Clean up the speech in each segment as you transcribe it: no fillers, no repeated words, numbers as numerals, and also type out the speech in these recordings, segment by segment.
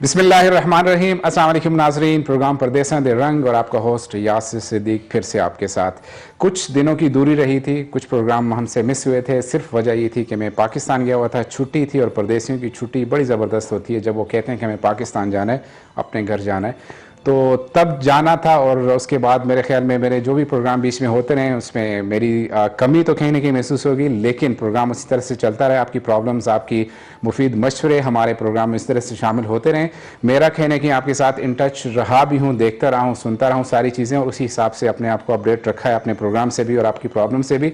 बिस्मिल्लाहिर्रहमानिर्रहीम। अस्सलाम वालेकुम नाज़रीन, प्रोग्राम परदेसां दे रंग और आपका होस्ट यासिर सिद्दीक फिर से आपके साथ। कुछ दिनों की दूरी रही थी, कुछ प्रोग्राम हमसे मिस हुए थे। सिर्फ वजह ये थी कि मैं पाकिस्तान गया हुआ था, छुट्टी थी और परदेसियों की छुट्टी बड़ी ज़बरदस्त होती है जब वो कहते हैं कि हमें पाकिस्तान जाना है, अपने घर जाना है। तो तब जाना था और उसके बाद मेरे ख्याल में मेरे जो भी प्रोग्राम बीच में होते रहे उसमें मेरी कमी तो कहीं ना कहीं महसूस होगी, लेकिन प्रोग्राम उसी तरह से चलता रहा। आपकी प्रॉब्लम्स, आपकी मुफीद मशवरे हमारे प्रोग्राम में इस तरह से शामिल होते रहें। मेरा कहना है कि आपके साथ इन टच रहा भी हूँ, देखता रहा हूँ, सुनता रहा हूँ सारी चीज़ें और उसी हिसाब से अपने आप को अपडेट रखा है अपने प्रोग्राम से भी और आपकी प्रॉब्लम से भी।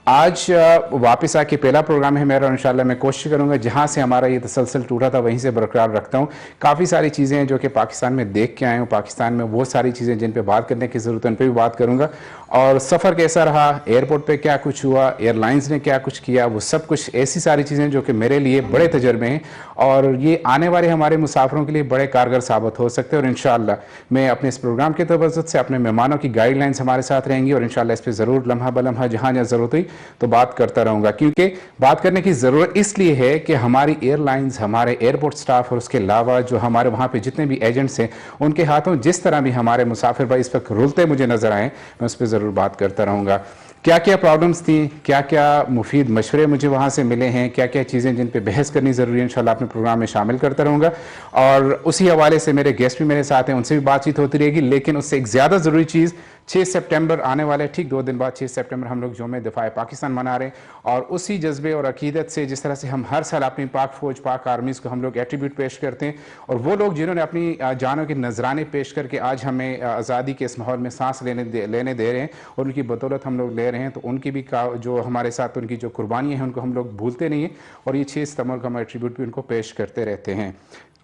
आज वापस आके पहला प्रोग्राम है मेरा और इंशाल्लाह मैं कोशिश करूंगा जहां से हमारा ये तसलसल टूटा था वहीं से बरकरार रखता हूं। काफ़ी सारी चीज़ें हैं जो कि पाकिस्तान में देख के आए हूँ, पाकिस्तान में वो सारी चीज़ें जिन पे बात करने की ज़रूरत है उन पर भी बात करूंगा। और सफ़र कैसा रहा, एयरपोर्ट पे क्या कुछ हुआ, एयरलाइंस ने क्या कुछ किया, वो सब कुछ ऐसी सारी चीज़ें जो कि मेरे लिए बड़े तजर्बे हैं और ये आने वाले हमारे मुसाफिरों के लिए बड़े कारगर साबित हो सकते हैं। और इंशाल्लाह मैं अपने इस प्रोग्राम के तवज्जुह से अपने मेहमानों की गाइडलाइंस हमारे साथ रहेंगी और इंशाल्लाह इस पर ज़रूर लम्हा बलम्हा जहाँ जहाँ ज़रूरत हुई तो बात करता रहूँगा, क्योंकि बात करने की ज़रूरत इसलिए है कि हमारी एयरलाइंस, हमारे एयरपोर्ट स्टाफ और उसके अलावा जो हमारे वहाँ पे जितने भी एजेंट्स हैं उनके हाथों जिस तरह भी हमारे मुसाफिर भाई इस वक्त रुलते मुझे नज़र आए, मैं उस पर ज़रूर बात करता रहूँगा। क्या क्या प्रॉब्लम्स थी, क्या क्या मुफीद मशवरे मुझे वहाँ से मिले हैं, क्या क्या चीज़ें जिन पे बहस करनी ज़रूरी है, इंशाल्लाह अपने प्रोग्राम में शामिल करता रहूँगा। और उसी हवाले से मेरे गेस्ट भी मेरे साथ हैं, उनसे भी बातचीत होती रहेगी। लेकिन उससे एक ज़्यादा ज़रूरी चीज़ 6 सितंबर आने वाले, ठीक 2 दिन बाद 6 सितंबर हम लोग यौम दिफा पाकिस्तान मना रहे हैं और उसी जज्बे और अकीदत से जिस तरह से हम हर साल अपनी पाक फ़ौज, पाक आर्मीज़ को हम लोग एट्रीब्यूट पेश करते हैं और वो लोग जिन्होंने अपनी जानों के नजराने पेश करके आज हमें आज़ादी के इस माहौल में सांस लेने दे रहे हैं और उनकी बदौलत हम लोग ले रहे हैं, तो उनकी भी जो हमारे साथ उनकी जो कुर्बानियाँ हैं उनको हम लोग भूलते नहीं हैं और ये 6 सितंबर को हम एट्रीब्यूट भी उनको पेश करते रहते हैं।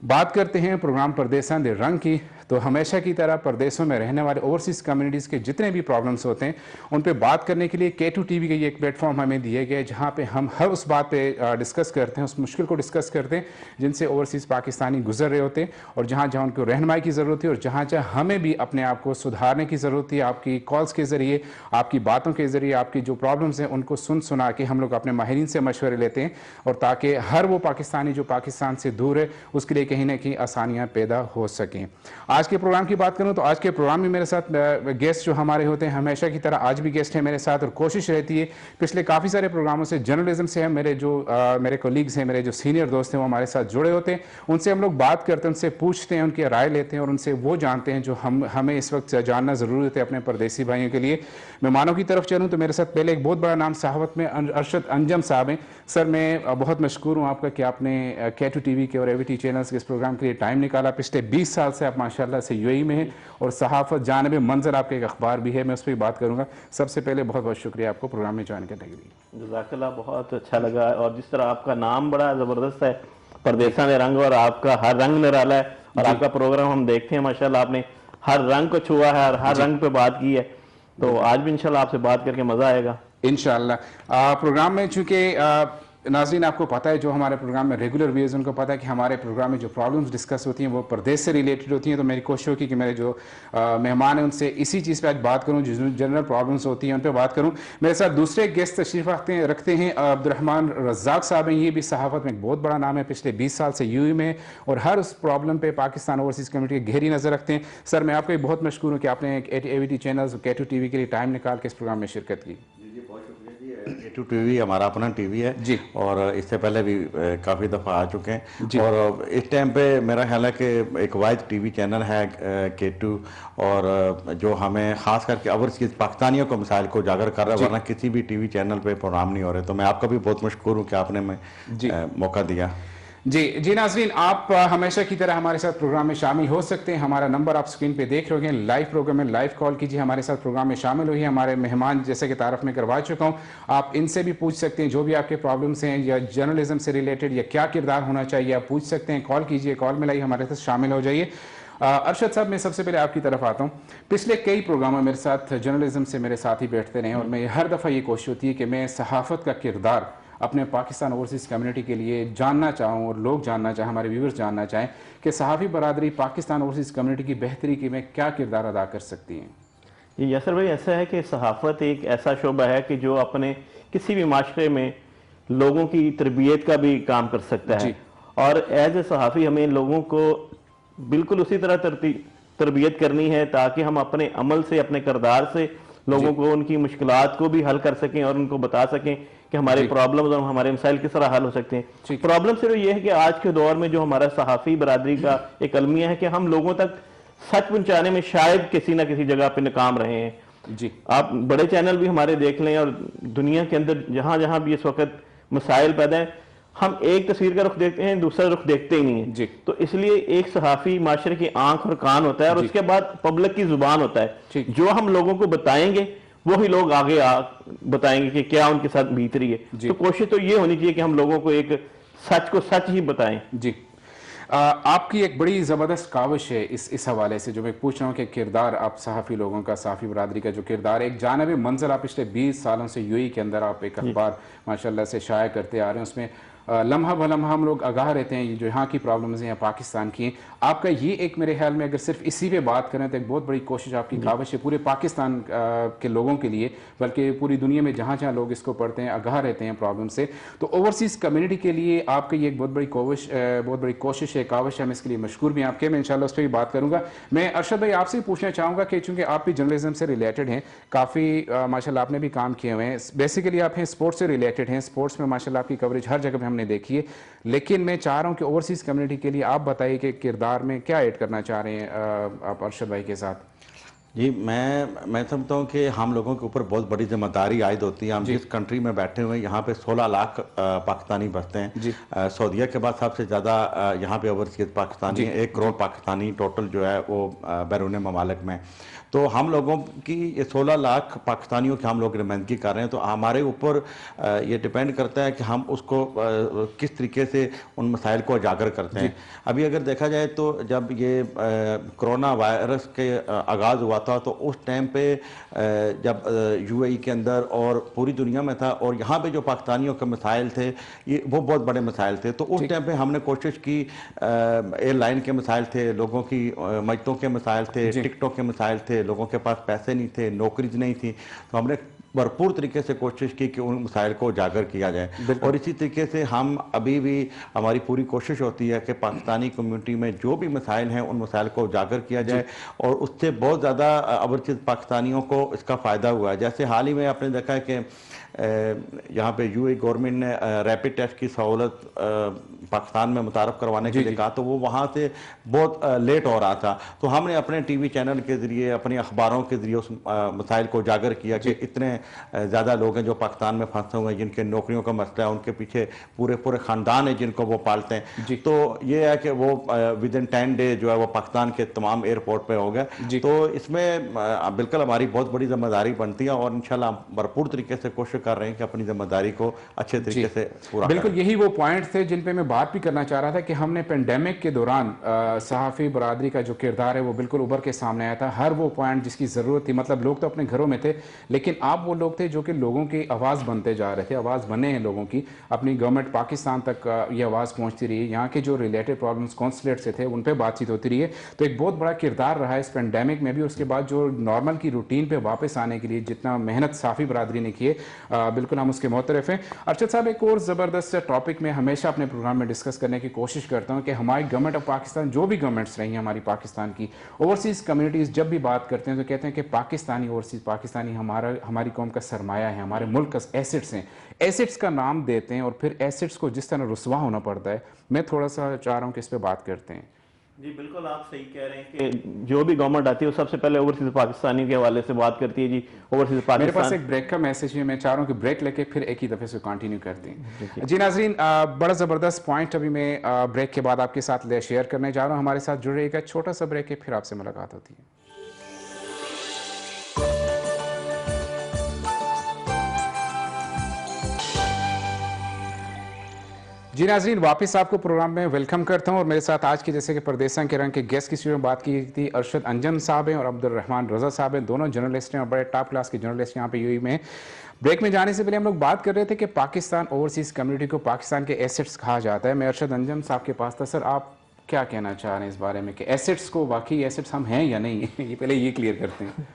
बात करते हैं प्रोग्राम परदेसां दे रंग की, तो हमेशा की तरह परदेशों में रहने वाले ओवरसीज़ कम्युनिटीज़ के जितने भी प्रॉब्लम्स होते हैं उन पे बात करने के लिए K2 TV के ये एक प्लेटफॉर्म हमें दिए गए जहाँ पे हम हर उस बात पे डिस्कस करते हैं, उस मुश्किल को डिस्कस करते हैं जिनसे ओवरसीज़ पाकिस्तानी गुजर रहे होते हैं और जहाँ जहाँ उनको रहनुमाई की ज़रूरत है और जहाँ जहाँ हमें भी अपने आप को सुधारने की ज़रूरत है। आपकी कॉल्स के ज़रिए, आपकी बातों के ज़रिए, आपकी जो प्रॉब्लम्स हैं उनको सुना के हम लोग अपने माहिरीन से मशवरे लेते हैं और ताकि हर वो पाकिस्तानी जो पाकिस्तान से दूर है उसके लिए कहीं ना कहीं आसानियाँ पैदा हो सकें। आज के प्रोग्राम की बात करूं तो आज के प्रोग्राम में मेरे साथ गेस्ट जो हमारे होते हैं हमेशा की तरह आज भी गेस्ट हैं मेरे साथ और कोशिश रहती है पिछले काफ़ी सारे प्रोग्रामों से जर्नलिज्म से हम मेरे कोलीग्स हैं, मेरे जो सीनियर दोस्त हैं वो हमारे साथ जुड़े होते हैं। उनसे हम लोग बात करते हैं, उनसे पूछते हैं, उनकी राय लेते हैं और उनसे वो जानते हैं जो हमें इस वक्त जानना ज़रूरी है अपने परदेसी भाइयों के लिए। मेहमानों की तरफ चलूँ तो मेरे साथ पहले एक बहुत बड़ा नाम सहावत में अरशद अंजम साहब हैं। सर मैं बहुत मशकूर हूँ आपका कि आपने K2 TV के और AVT चैनल्स के इस प्रोग्राम के लिए टाइम निकाला। पिछले 20 साल से आप माशाल्लाह से UAE में हैं और सहाफ़त जानब मंजर आपका एक अखबार भी है, मैं उस पर बात करूँगा। सबसे पहले बहुत बहुत शुक्रिया आपको प्रोग्राम में ज्वाइन करने के लिए। जज़ाकल्लाह, बहुत अच्छा लगा। और जिस तरह आपका नाम बड़ा ज़बरदस्त है, परदेसां दे रंग, और आपका हर रंग निराला है और आपका प्रोग्राम हम देखते हैं माशाल्लाह आपने हर रंग को छुआ है और हर रंग पे बात की है, तो आज भी इंशाल्लाह आपसे बात करके मज़ा आएगा इंशाल्लाह। प्रोग्राम में चूँकि नाज़रीन आपको पता है जो हमारे प्रोग्राम में रेगुलर व्यूअर्स उनको पता है कि हमारे प्रोग्राम में जो प्रॉब्लम्स डिस्कस होती हैं वो परदेश से रिलेटेड होती हैं, तो मेरी कोशिश होगी कि मेरे जो मेहमान हैं उनसे इसी चीज़ पे आज बात करूं, जो जनरल प्रॉब्लम्स होती हैं उन पे बात करूं। मेरे साथ दूसरे गेस्ट तशरीफ़ रखते हैं अब्दुर्रहमान रज़ाक साहब हैं। ये भी सहाफ़त में एक बहुत बड़ा नाम है, पिछले 20 साल से UAE में और हर उस प्रॉब्लम पर पाकिस्तान ओवरसीज़ कम्युनिटी की गहरी नज़र रखते हैं। सर मैं आपको बहुत मशकूर हूँ कि आपने AVT चैनल्स K2 TV के लिए टाइम निकाल के इस प्रोग्राम में शिरकत की। K2 TV हमारा अपना टीवी है जी, और इससे पहले भी काफ़ी दफ़ा आ चुके हैं और इस टाइम पे मेरा ख्याल है कि एक वाइड टीवी चैनल है K2 और जो हमें ख़ास करके ओवरसीज़ पाकिस्तानियों को मसाइल को उजागर कर रहा है, वरना किसी भी टीवी चैनल पे प्रोग्राम नहीं हो रहे। तो मैं आपका भी बहुत मशकूर हूँ कि आपने मौका दिया। जी नाज़रीन, आप हमेशा की तरह हमारे साथ प्रोग्राम में शामिल हो सकते हैं। हमारा नंबर आप स्क्रीन पे देख रहे होंगे, लाइव प्रोग्राम में लाइव कॉल कीजिए, हमारे साथ प्रोग्राम में शामिल हुई। हमारे मेहमान जैसे कि तारफ़ में करवा चुका हूँ, आप इनसे भी पूछ सकते हैं जो भी आपके प्रॉब्लम्स हैं या जर्नलिज्म से रिलेटेड या क्या किरदार होना चाहिए आप पूछ सकते हैं। कॉल कीजिए, कॉल मिलाइए, हमारे साथ शामिल हो जाइए। अरशद साहब मैं सबसे पहले आपकी तरफ आता हूँ। पिछले कई प्रोग्रामों में मेरे साथ जर्नलिज्म से मेरे साथ ही बैठते रहे और मैं हर दफ़ा ये कोशिश होती है कि मैं सहाफ़त का किरदार अपने पाकिस्तान ओवरसीज़ कम्युनिटी के लिए जानना चाहूँ और लोग जानना चाहें, हमारे व्यूवर्स जानना चाहें कि सहाफ़ी बरादरी पाकिस्तान ओवरसीज़ कम्युनिटी की बेहतरी की में क्या किरदार अदा कर सकती हैं। जी यासर भाई, ऐसा है कि सहाफ़त एक ऐसा शोबा है कि जो अपने किसी भी माशरे में लोगों की तरबियत का भी काम कर सकता है और एज ए सहाफ़ी हमें लोगों को बिल्कुल उसी तरह तरबियत करनी है ताकि हम अपने अमल से, अपने किरदार से लोगों को उनकी मुश्किलात को भी हल कर सकें और उनको बता सकें कि हमारे प्रॉब्लम्स और हमारे मसाइल किस तरह हल हो सकते हैं। प्रॉब्लम सिर्फ ये है कि आज के दौर में जो हमारा सहाफ़ी बरादरी का एक अलमिया है कि हम लोगों तक सच पहुंचाने में शायद किसी ना किसी जगह पे नाकाम रहे हैं। जी, आप बड़े चैनल भी हमारे देख लें और दुनिया के अंदर जहां जहां भी इस वक्त मसाइल पैदा हैं, हम एक तस्वीर का रुख देखते हैं, दूसरा रुख देखते ही नहीं है। जी। तो इसलिए एक सहाफ़ी माशरे की आंख और कान होता है और उसके बाद पब्लिक की जुबान होता है। जो हम लोगों को बताएंगे वही लोग आगे बताएंगे कि क्या उनके साथ बीत रही है। तो कोशिश तो ये होनी चाहिए कि हम लोगों को एक सच को सच ही बताएं। जी। आपकी एक बड़ी ज़बरदस्त काविश है इस हवाले से जो मैं पूछ रहा हूँ कि किरदार आप सहाफ़ी लोगों का, सहाफ़ी बरादरी का जो किरदार है, एक जानब मंजर आप पिछले 20 सालों से यूएई के अंदर आप एक अखबार माशाल्लाह से शाया करते आ रहे हैं, उसमें लम्हा भलम्हा हम लोग आगाह रहते हैं जो यहाँ की प्रॉब्लम्स हैं या पाकिस्तान की। आपका ये एक मेरे ख्याल में अगर सिर्फ इसी पे बात करें तो एक बहुत बड़ी कोशिश आपकी काविश है पूरे पाकिस्तान के लोगों के लिए, बल्कि पूरी दुनिया में जहाँ जहाँ लोग इसको पढ़ते हैं, आगाह रहते हैं प्रॉब्लम से। तो ओवरसीज़ कम्युनिटी के लिए आपका ये एक बहुत बड़ी कोशिश है, काविश है, हम इसके लिए मशकूर भी आपके, मैं इंशाल्लाह उस पर भी बात करूँगा। मैं अरशद भाई आपसे पूछना चाहूँगा कि चूँकि आप भी जर्नलिज्म से रिलेटेड हैं, काफ़ी माशाल्लाह आपने भी काम किए हुए हैं, बेसिकली आप हैं स्पोर्ट्स से रिलेटेड हैं, स्पोर्ट्स में माशाल्लाह आपकी कवरेज हर जगह पर हमने देखी है, लेकिन मैं चाह रहा हूं कि ओवरसीज कम्युनिटी के लिए आप बताइए कि किरदार में क्या ऐड करना चाह रहे हैं आप अरशद भाई के साथ। जी, मैं समझता हूँ कि हम लोगों के ऊपर बहुत बड़ी जिम्मेदारी आयद होती है। हम जिस कंट्री में बैठे हुए हैं यहाँ पे 16 लाख पाकिस्तानी बसते हैं। सऊदीया के बाद सबसे ज़्यादा यहाँ पे ओवरसीज पाकिस्तानी है, 1 करोड़ पाकिस्तानी टोटल जो है वो बैरून ममालिक में। तो हम लोगों की ये 16 लाख पाकिस्तानियों की हम लोग नुमाइंदगी कर रहे हैं, तो हमारे ऊपर ये डिपेंड करता है कि हम उसको किस तरीके से उन मसाइल को उजागर करते हैं। अभी अगर देखा जाए तो जब ये कोरोना वायरस के आगाज़ हुआ था तो उस टाइम पे जब यूएई के अंदर और पूरी दुनिया में था और यहाँ पे जो पाकिस्तानियों के मसाइल थे ये वो बहुत बड़े मसाइल थे, तो उस टाइम पे हमने कोशिश की, एयरलाइन के मसाइल थे, लोगों की मजतों के मसाइल थे, टिकटों के मसाइल थे, लोगों के पास पैसे नहीं थे, नौकरीज नहीं थी, तो हमने भरपूर तरीके से कोशिश की कि उन मसाइल को उजागर किया जाए। और इसी तरीके से हम अभी भी हमारी पूरी कोशिश होती है कि पाकिस्तानी कम्युनिटी में जो भी मसाइल हैं उन मसाइल को उजागर किया जाए और उससे बहुत ज़्यादा अबरचित पाकिस्तानियों को इसका फ़ायदा हुआ है। जैसे हाल ही में आपने देखा है कि यहाँ पे यूएई गवर्नमेंट ने रैपिड टेस्ट की सहूलत पाकिस्तान में मुतारफ़ करवाने के लिए कहा, तो वो वहाँ से बहुत लेट हो रहा था, तो हमने अपने टीवी चैनल के ज़रिए, अपनी अखबारों के ज़रिए उस मसाइल को उजागर किया कि इतने ज़्यादा लोग हैं जो पाकिस्तान में फंसे हुए हैं, जिनके नौकरियों का मसला है, उनके पीछे पूरे ख़ानदान है जिनको वो पालते हैं। तो ये है कि वो विद इन 10 डेज जो है वो पाकिस्तान के तमाम एयरपोर्ट पर हो गए। तो इसमें बिल्कुल हमारी बहुत बड़ी जिम्मेदारी बनती है और इंशाल्लाह भरपूर तरीके से कोशिश कर रहे हैं कि अपनी जिम्मेदारी को अच्छे तरीके से पूरा बिल्कुल यही वो पॉइंट थे जिन पे मैं बात भी करना चाह रहा था कि हमने पेंडेमिक के दौरान सहाफ़ी बरादरी का जो किरदार है वो बिल्कुल उभर के सामने आया था। हर वो पॉइंट जिसकी ज़रूरत थी, मतलब लोग तो अपने घरों में थे लेकिन आप वो लोग थे जो कि लोगों की आवाज़ बनते जा रहे थे, आवाज़ बने हैं लोगों की, अपनी गवर्नमेंट पाकिस्तान तक ये आवाज़ पहुँचती रही, यहाँ के जो रिलेटेड प्रॉब्लम्स कॉन्सुलेट से थे उन पर बातचीत होती रही है। तो एक बहुत बड़ा किरदार रहा है इस पेंडेमिक में भी। उसके बाद जो नॉर्मल की रूटीन पर वापस आने के लिए जितना मेहनत सहाफ़ी बरादरी ने की है, बिल्कुल हम उसके मोतरफ हैं। अरशद साहब, एक और ज़बरदस्त टॉपिक में हमेशा अपने प्रोग्राम में डिस्कस करने की कोशिश करता हूं कि हमारी गवर्नमेंट ऑफ पाकिस्तान, जो भी गवर्नमेंट्स रही हैं हमारी पाकिस्तान की, ओवरसीज़ कम्युनिटीज़ जब भी बात करते हैं तो कहते हैं कि पाकिस्तानी ओवरसीज़ पाकिस्तानी हमारी कौम का सरमाया है, हमारे मुल्क का एसेट्स हैं। एसेट्स का नाम देते हैं और फिर एसेट्स को जिस तरह रुसवा होना पड़ता है, मैं थोड़ा सा चाह रहा हूँ कि इस पर बात करते हैं। जी बिल्कुल, आप सही कह रहे हैं कि जो भी गवर्नमेंट आती है वो सबसे पहले ओवरसीज पाकिस्तानी के हवाले से बात करती है। जी ओवरसीज पाकिस्तान, मेरे पास एक ब्रेक का मैसेज है, मैं चाह रहा हूँ कि ब्रेक लेके फिर एक ही दफ़े से कंटिन्यू करते हैं। जी नाज़रीन, बड़ा ज़बरदस्त पॉइंट अभी मैं ब्रेक के बाद आपके साथ शेयर करने जा रहा हूँ। हमारे साथ जुड़ रहिएगा, छोटा सा ब्रेक है, फिर आपसे मुलाकात होती है। जी नाज़रीन, वापस आपको प्रोग्राम में वेलकम करता हूं और मेरे साथ आज की जैसे कि परदेसा के रंग के गेस्ट की स्टूडियो में बात की थी, अरशद अंजम साहब हैं और अब्दुर्रहमान रज़ा साहब हैं, दोनों जर्नलिस्ट हैं और बड़े टॉप क्लास के जर्नलिस्ट यहाँ पे यूएई में। ब्रेक में जाने से पहले हम लोग बात कर रहे थे कि पाकिस्तान ओवरसीज़ कम्युनिटी को पाकिस्तान के एसेट्स कहा जाता है। मैं अरशद अंजम साहब के पास था। सर, आप क्या कहना चाह रहे हैं इस बारे में कि एसेट्स को वाकई एसेट्स हम हैं या नहीं? ये पहले ये क्लियर करते हैं।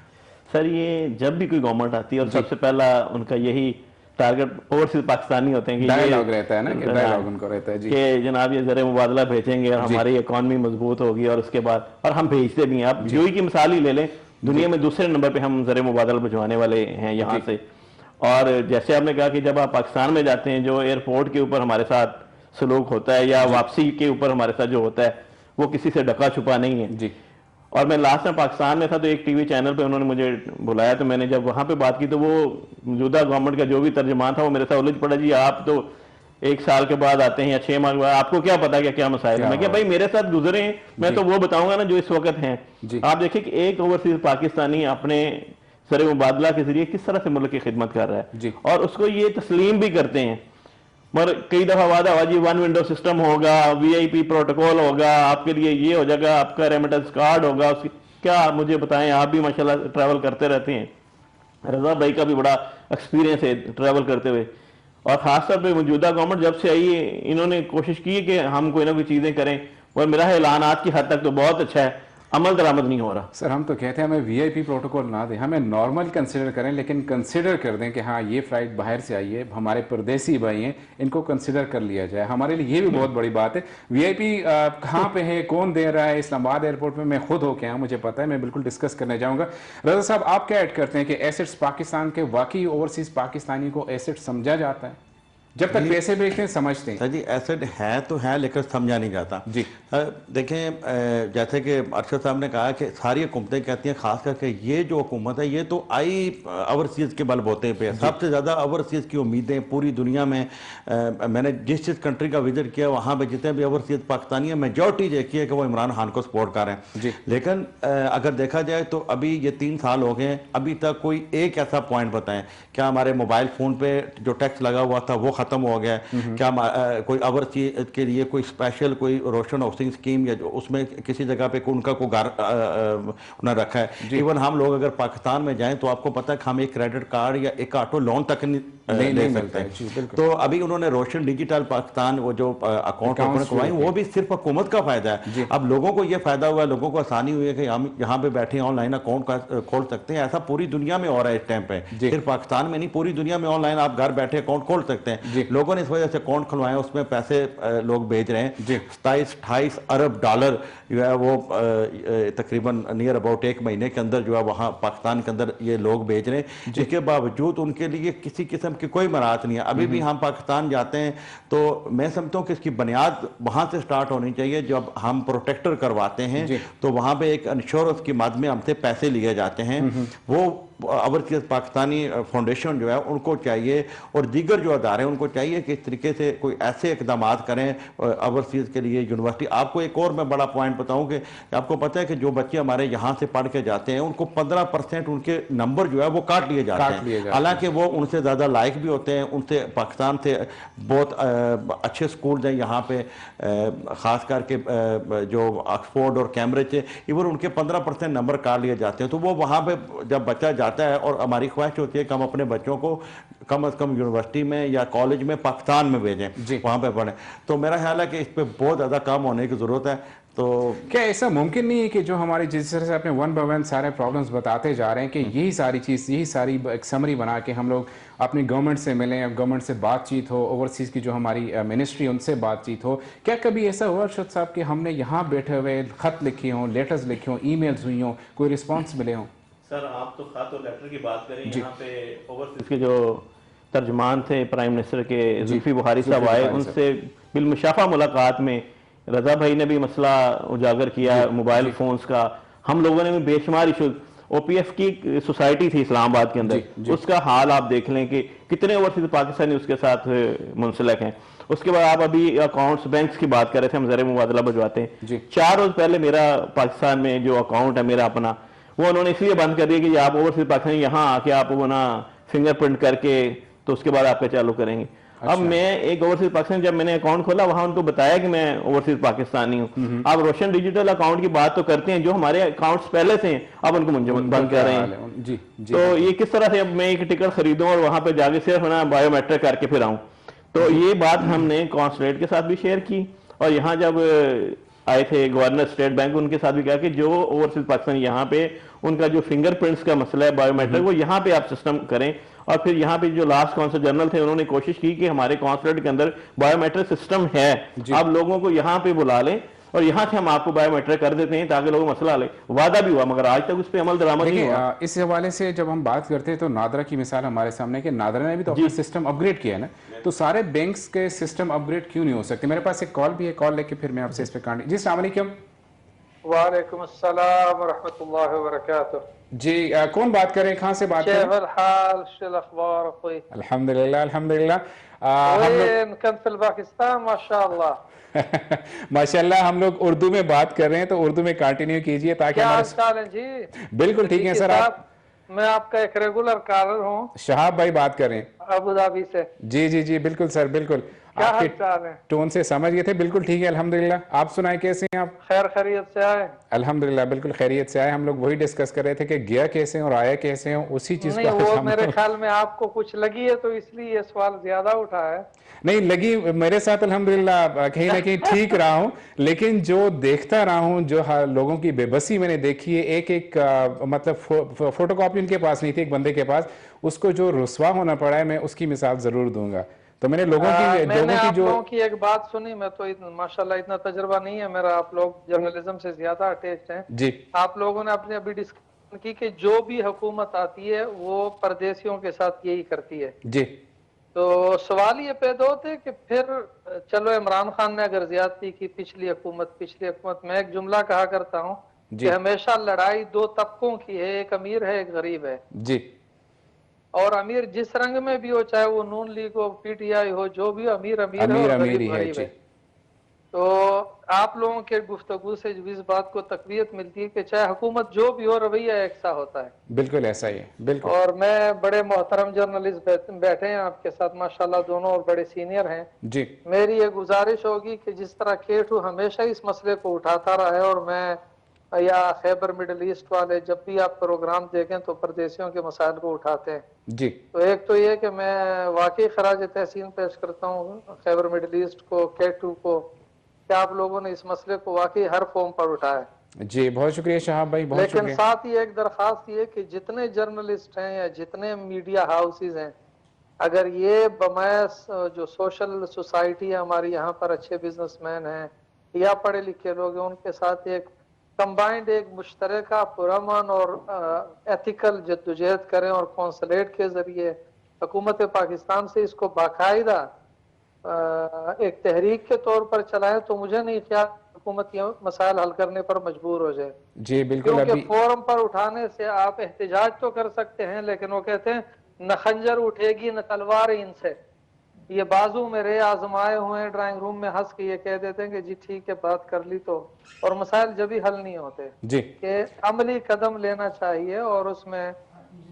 सर, ये जब भी कोई गवर्नमेंट आती है और सबसे पहला उनका यही टारगेट ओवरसीज पाकिस्तानी होते हैं कि डायलॉग रहता है ना, कि डायलॉग उनको रहता है जी, कि जनाब ये ज़र मुबादला भेजेंगे और हमारी इकॉनमी मजबूत होगी, और उसके बाद और हम भेजते भी हैं। आप यूएई की मिसाल ही ले लें, दुनिया में दूसरे नंबर पे हम ज़र मुबादला भिजवाने वाले हैं यहाँ से। और जैसे आपने कहा कि जब आप पाकिस्तान में जाते हैं, जो एयरपोर्ट के ऊपर हमारे साथ सलूक होता है या वापसी के ऊपर हमारे साथ जो होता है, वो किसी से ढका छुपा नहीं है जी। और मैं लास्ट में पाकिस्तान में था तो एक टीवी चैनल पे उन्होंने मुझे बुलाया, तो मैंने जब वहां पे बात की तो वो मौजूदा गवर्नमेंट का जो भी तर्जमान था वो मेरे साथ उलझ पड़ा, जी आप तो 1 साल के बाद आते हैं या 6 माह के बाद, आपको क्या पता क्या मसाइल है। मैं क्या भाई मेरे साथ गुजरे हैं, मैं तो वो बताऊंगा ना जो इस वक्त हैं। आप देखिए कि एक ओवरसीज पाकिस्तानी अपने सरे मुबादला के जरिए किस तरह से मुल्क की खिदमत कर रहा है और उसको ये तस्लीम भी करते हैं। मगर कई दफा वादा हुआ जी 1 विंडो सिस्टम होगा, वीआईपी प्रोटोकॉल होगा, आपके लिए ये हो जाएगा, आपका रेमिटेंस कार्ड होगा, उसकी क्या मुझे बताएं, आप भी माशाल्लाह ट्रैवल करते रहते हैं, रजा भाई का भी बड़ा एक्सपीरियंस है ट्रैवल करते हुए। और खासतौर पे मौजूदा गवर्नमेंट जब से आई है, इन्होंने कोशिश की है कि हम कोई ना कोई चीजें करें, और मेरा ऐलानात की हद तक तो बहुत अच्छा है, अमल दरामद नहीं हो रहा। सर हम तो कहते हैं हमें वीआईपी प्रोटोकॉल ना दें, हमें नॉर्मल कंसिडर करें, लेकिन कंसिडर कर दें कि हाँ ये फ्लाइट बाहर से आई है, हमारे परदेसी भाई हैं, इनको कंसिडर कर लिया जाए। हमारे लिए ये भी बहुत बड़ी बात है। वीआईपी कहाँ पे है, कौन दे रहा है? इस्लामाबाद एयरपोर्ट पे मैं खुद होके आया, मुझे पता है, मैं बिल्कुल डिस्कस करने जाऊँगा। रजा साहब आप क्या ऐड करते हैं कि एसेट्स पाकिस्तान के, वाकई ओवरसीज पाकिस्तानी को एसेट समझा जाता है? जब तक पैसे भेजते हैं समझते हैं सर जी, एसेट है तो है लेकिन समझा नहीं जाता जी। देखें, जैसे कि अरशद साहब ने कहा कि सारी हुकूमतें कहती हैं, खास करके ये जो हुकूमत है ये तो आई ओवरसीज़ के बलबूते पे, सबसे ज़्यादा ओवरसीज़ की उम्मीदें पूरी दुनिया में। मैंने जिस कंट्री का विजिट किया वहाँ पे जितने भी ओवरसीज़ पाकिस्तानी है, मेजॉरिटी देखी है कि वो इमरान खान को सपोर्ट कर रहे हैं। लेकिन अगर देखा जाए तो अभी ये 3 साल हो गए, अभी तक कोई एक ऐसा पॉइंट बताएं, क्या हमारे मोबाइल फ़ोन पे जो टैक्स लगा हुआ था वो खत्म हो गया? क्या कोई ओवरसीज के लिए कोई स्पेशल कोई रोशन हाउसिंग स्कीम या उसमें किसी जगह पे उनका कोई घर उन्होंने रखा है? इवन हम लोग अगर पाकिस्तान में जाएं तो आपको पता है कि हम एक क्रेडिट कार्ड या एक ऑटो लोन तक नहीं ले सकते हैं। तो अभी उन्होंने रोशन डिजिटल पाकिस्तान वो जो अकाउंट ओपन करवाए, वो भी सिर्फ हुकूमत का फायदा है। अब लोगों को ये फायदा हुआ है, लोगों को आसानी हुई है कि हम यहाँ पे बैठे ऑनलाइन अकाउंट खोल सकते हैं। ऐसा पूरी दुनिया में हो रहा है इस टाइम पे, सिर्फ पाकिस्तान में नहीं, पूरी दुनिया में ऑनलाइन आप घर बैठे अकाउंट खोल सकते हैं। लोगों ने इस वजह से अकाउंट खुलवाए, उसमें पैसे लोग भेज रहे हैं। 27-28 अरब डॉलर जो है वो तकरीबन नियर अबाउट 1 महीने के अंदर जो है वहाँ पाकिस्तान के अंदर ये लोग भेज रहे हैं, जिसके बावजूद उनके लिए किसी किस्म की कोई मराहत नहीं है। अभी भी हम पाकिस्तान जाते हैं तो मैं समझता हूँ कि इसकी बुनियाद वहाँ से स्टार्ट होनी चाहिए। जब हम प्रोटेक्टर करवाते हैं तो वहाँ पे एक इंश्योरेंस की मद में हमसे पैसे लिए जाते हैं। वो ओवरसीज पाकिस्तानी फाउंडेशन जो है उनको चाहिए और दीगर जो अदारे उनको चाहिए कि इस तरीके से कोई ऐसे इकदाम करें ओवरसीज के लिए। यूनिवर्सिटी, आपको एक और मैं बड़ा पॉइंट बताऊं कि आपको पता है कि जो बच्चे हमारे यहाँ से पढ़ के जाते हैं उनको 15% उनके नंबर जो है वो काट लिए जाते हैं, हालांकि वो उनसे ज़्यादा लायक भी होते हैं। उनसे पाकिस्तान से बहुत अच्छे स्कूल हैं यहाँ पे, ख़ास करके जो ऑक्सफोर्ड और कैम्ब्रिज से, इवन उनके 15% नंबर काट लिए जाते हैं। तो वो वहाँ पर जब बच्चा जाता है, और हमारी ख्वाहिश होती है कि हम अपने बच्चों को कम से कम यूनिवर्सिटी में या कॉलेज में पाकिस्तान में भेजें, वहाँ पे पढ़ें। तो मेरा ख्याल है कि इस पर बहुत ज़्यादा काम होने की ज़रूरत है। तो क्या ऐसा मुमकिन नहीं है कि जो हमारे, जिस तरह से आपने वन बाय वन सारे प्रॉब्लम्स बताते जा रहे हैं, कि यही सारी चीज़, यही सारी एक समरी बना के हम लोग अपनी गवर्नमेंट से मिलें, गवर्नमेंट से बातचीत हो, ओवरसीज़ की जो हमारी मिनिस्ट्री उनसे बातचीत हो? क्या कभी ऐसा हुआ अरशद साहब कि हमने यहाँ बैठे हुए खत लिखे हों, लेटर्स लिखे हों, ईमेल्स हुई हों, कोई रिस्पॉन्स मिले हों? सर आप तो खास और लेटर की बात करें, यहाँ पे ओवरसीज के जो तर्जमान थे प्राइम मिनिस्टर के जुल्फी बुखारी साहब आए, उनसे बिलमुशाफा मुलाकात में रजा भाई ने भी मसला उजागर किया मोबाइल फोन्स का। हम लोगों ने भी बेशुमार इशू, ओपीएफ की सोसाइटी थी इस्लामाबाद के अंदर, उसका हाल आप देख लें कि कितने ओवरसीज पाकिस्तानी उसके साथ मुंसलिक हैं। उसके बाद आप अभी अकाउंट्स, बैंक्स की बात कर रहे थे, हम ज़र मुबादला भिजवाते हैं। 4 रोज पहले मेरा पाकिस्तान में जो अकाउंट है मेरा अपना, वो उन्होंने इसलिए बंद कर दिया कि आप ओवरसीज पाकिस्तान यहाँ आके आप वो ना फिंगरप्रिंट करके तो उसके बाद आपका चालू करेंगे। अब मैं एक ओवरसीज पाकिस्तान, जब मैंने अकाउंट खोला वहां उनको बताया कि मैं ओवरसीज पाकिस्तानी हूँ। आप रोशन डिजिटल अकाउंट की बात तो करते हैं, जो हमारे अकाउंट्स पहले से हैं अब उनको मुंजमद बंद कर रहे हैं। तो ये किस तरह से अब मैं एक टिकट खरीदूं और वहां पे जाके सिर्फ ना बायोमेट्रिक करके फिर आऊं? तो ये बात हमने कॉन्सुलेट के साथ भी शेयर की, और यहाँ जब आए थे गवर्नर स्टेट बैंक, उनके साथ भी कहा कि जो ओवरसीज पाकिस्तान यहाँ पे उनका जो फिंगरप्रिंट्स का मसला है बायोमेट्रिक, वो यहाँ पे आप सिस्टम करें। और फिर यहाँ पे जो लास्ट कौंसल जनरल थे उन्होंने कोशिश की कि हमारे कॉन्सुलेट के अंदर बायोमेट्रिक सिस्टम है, आप लोगों को यहाँ पे बुला लें और यहाँ से हम आपको बायोमेट्रिक कर देते हैं ताकि लोग मसला ले। वादा भी हुआ मगर आज तक उस पर अमल दरामद नहीं हुआ। इस हवाले से जब हम बात करते हैं तो नादरा की मिसाल हमारे सामने कि नादरा ने भी तो अपना सिस्टम अपग्रेड किया है ना, तो सारे बैंक्स के सिस्टम अपग्रेड क्यों नहीं हो सकते? मेरे पास एक कॉल भी है, कॉल लेके फिर मैं आपसे इस पे कांड। जी अस्सलाम वालेकुम। वालेकुम अस्सलाम व रहमतुल्लाहि व बरकातुहू। जी कौन बात कर रहे हैं, कहाँ से बात कर रहे हैं? हाल शुल अखबार अखोई? अल्हम्दुलिल्लाह अल्हम्दुलिल्लाह। वैन कन पाकिस्तान माशाअल्लाह। माशाल्लाह हम लोग उर्दू में बात कर रहे हैं तो उर्दू में कंटिन्यू कीजिए ताकि क्या हमारे हाल है जी? बिल्कुल ठीक है सर। आप मैं आपका एक रेगुलर कॉलर हूँ, शहाब भाई बात कर रहे हैं अबू धाबी से। जी जी जी बिल्कुल सर बिल्कुल। क्या हाल आपके चाल है? टोन से समझ गए थे। बिल्कुल ठीक है अल्हम्दुलिल्लाह। आप सुनाए कैसे हैं आप? खैर खैरियत से आए? अल्हम्दुलिल्लाह बिल्कुल खैरियत से आए। हम लोग वही डिस्कस कर रहे थे कि गया कैसे और आया कैसे हो, उसी चीज नहीं, को वो हम मेरे ख्याल में आपको कुछ लगी है तो इसलिए ये सवाल ज्यादा उठा है। नहीं लगी मेरे साथ अल्हम्दुलिल्लाह कहीं ना कहीं ठीक रहा हूँ, लेकिन जो देखता रहा हूँ जो लोगों की बेबसी मैंने देखी है, एक एक मतलब फोटोकॉपी उनके पास नहीं थी एक बंदे के पास, उसको जो रुस्वा होना पड़ा है मैं उसकी मिसाल जरूर दूंगा। तो मैंने लोगों की एक बात सुनी, मैं तो माशाल्लाह इतना तजुर्बा नहीं है मेरा, आप लोग जर्नलिज्म से ज्यादा अटैच्ड हैं जी। आप लोगों ने अपने अभी डिस्कशन की कि जो भी हुकूमत आती है वो परदेशियों के साथ यही करती है जी। तो सवाल ये पैदा होते है कि फिर चलो इमरान खान ने अगर ज्यादती की पिछली हुकूमत, मैं एक जुमला कहा करता हूँ कि हमेशा लड़ाई दो तबकों की है, एक अमीर है एक गरीब है जी। और अमीर जिस रंग में भी हो, चाहे वो नून लीग हो पीटीआई हो, जो भी अमीर है और गरीब गरीब है। तो आप लोगों के गुफ्तगू से इस बात को तकवीत मिलती है कि चाहे हुकूमत जो भी हो रवैया एक सा होता है। बिल्कुल ऐसा ही है बिल्कुल। और मैं बड़े मोहतरम जर्नलिस्ट बैठे हैं आपके साथ माशाल्लाह, दोनों और बड़े सीनियर हैं जी। मेरी ये गुजारिश होगी कि जिस तरह केटू हमेशा इस मसले को उठाता रहा है और मैं या खैबर मिडल ईस्ट वाले जब भी आप प्रोग्राम देखें तो परदेशियों के मसाइल को उठाते हैं जी। तो एक तो ये कि मैं वाकई खराज तहसीन पेश करता हूँ खैबर मिडल ईस्ट को, केटू को, कि आप लोगों ने इस मसले को वाकई हर फॉर्म पर उठाया। जी बहुत शुक्रिया शहाब भाई, बहुत लेकिन शुक्रिया। साथ ही एक दरखास्त ये कि जितने जर्नलिस्ट हैं या जितने मीडिया हाउसेज हैं, अगर ये बमैस जो सोशल सोसाइटी है हमारी यहाँ पर, अच्छे बिजनेसमैन हैं या पढ़े लिखे लोग हैं, उनके साथ एक कंबाइंड एक मुश्तरका पुरअमन और एथिकल जद्दोजहद करें और कौंसलेट के जरिए हुकूमत पाकिस्तान से इसको बाकायदा एक तहरीक के तौर पर चलाएं, तो मुझे नहीं ख्याल हुकूमत ये मसाइल हल करने पर मजबूर हो जाए। जी बिल्कुल। क्योंकि फोरम पर उठाने से आप एहतजाज तो कर सकते हैं, लेकिन वो कहते हैं न खंजर उठेगी न तलवार इनसे, ये बाजू मेरे आजमाए हुए ड्राइंग रूम में हंस के ये कह देते हैं कि जी ठीक है बात कर ली तो, और मसाइल जब भी हल नहीं होते जी कि अमली कदम लेना चाहिए और उसमें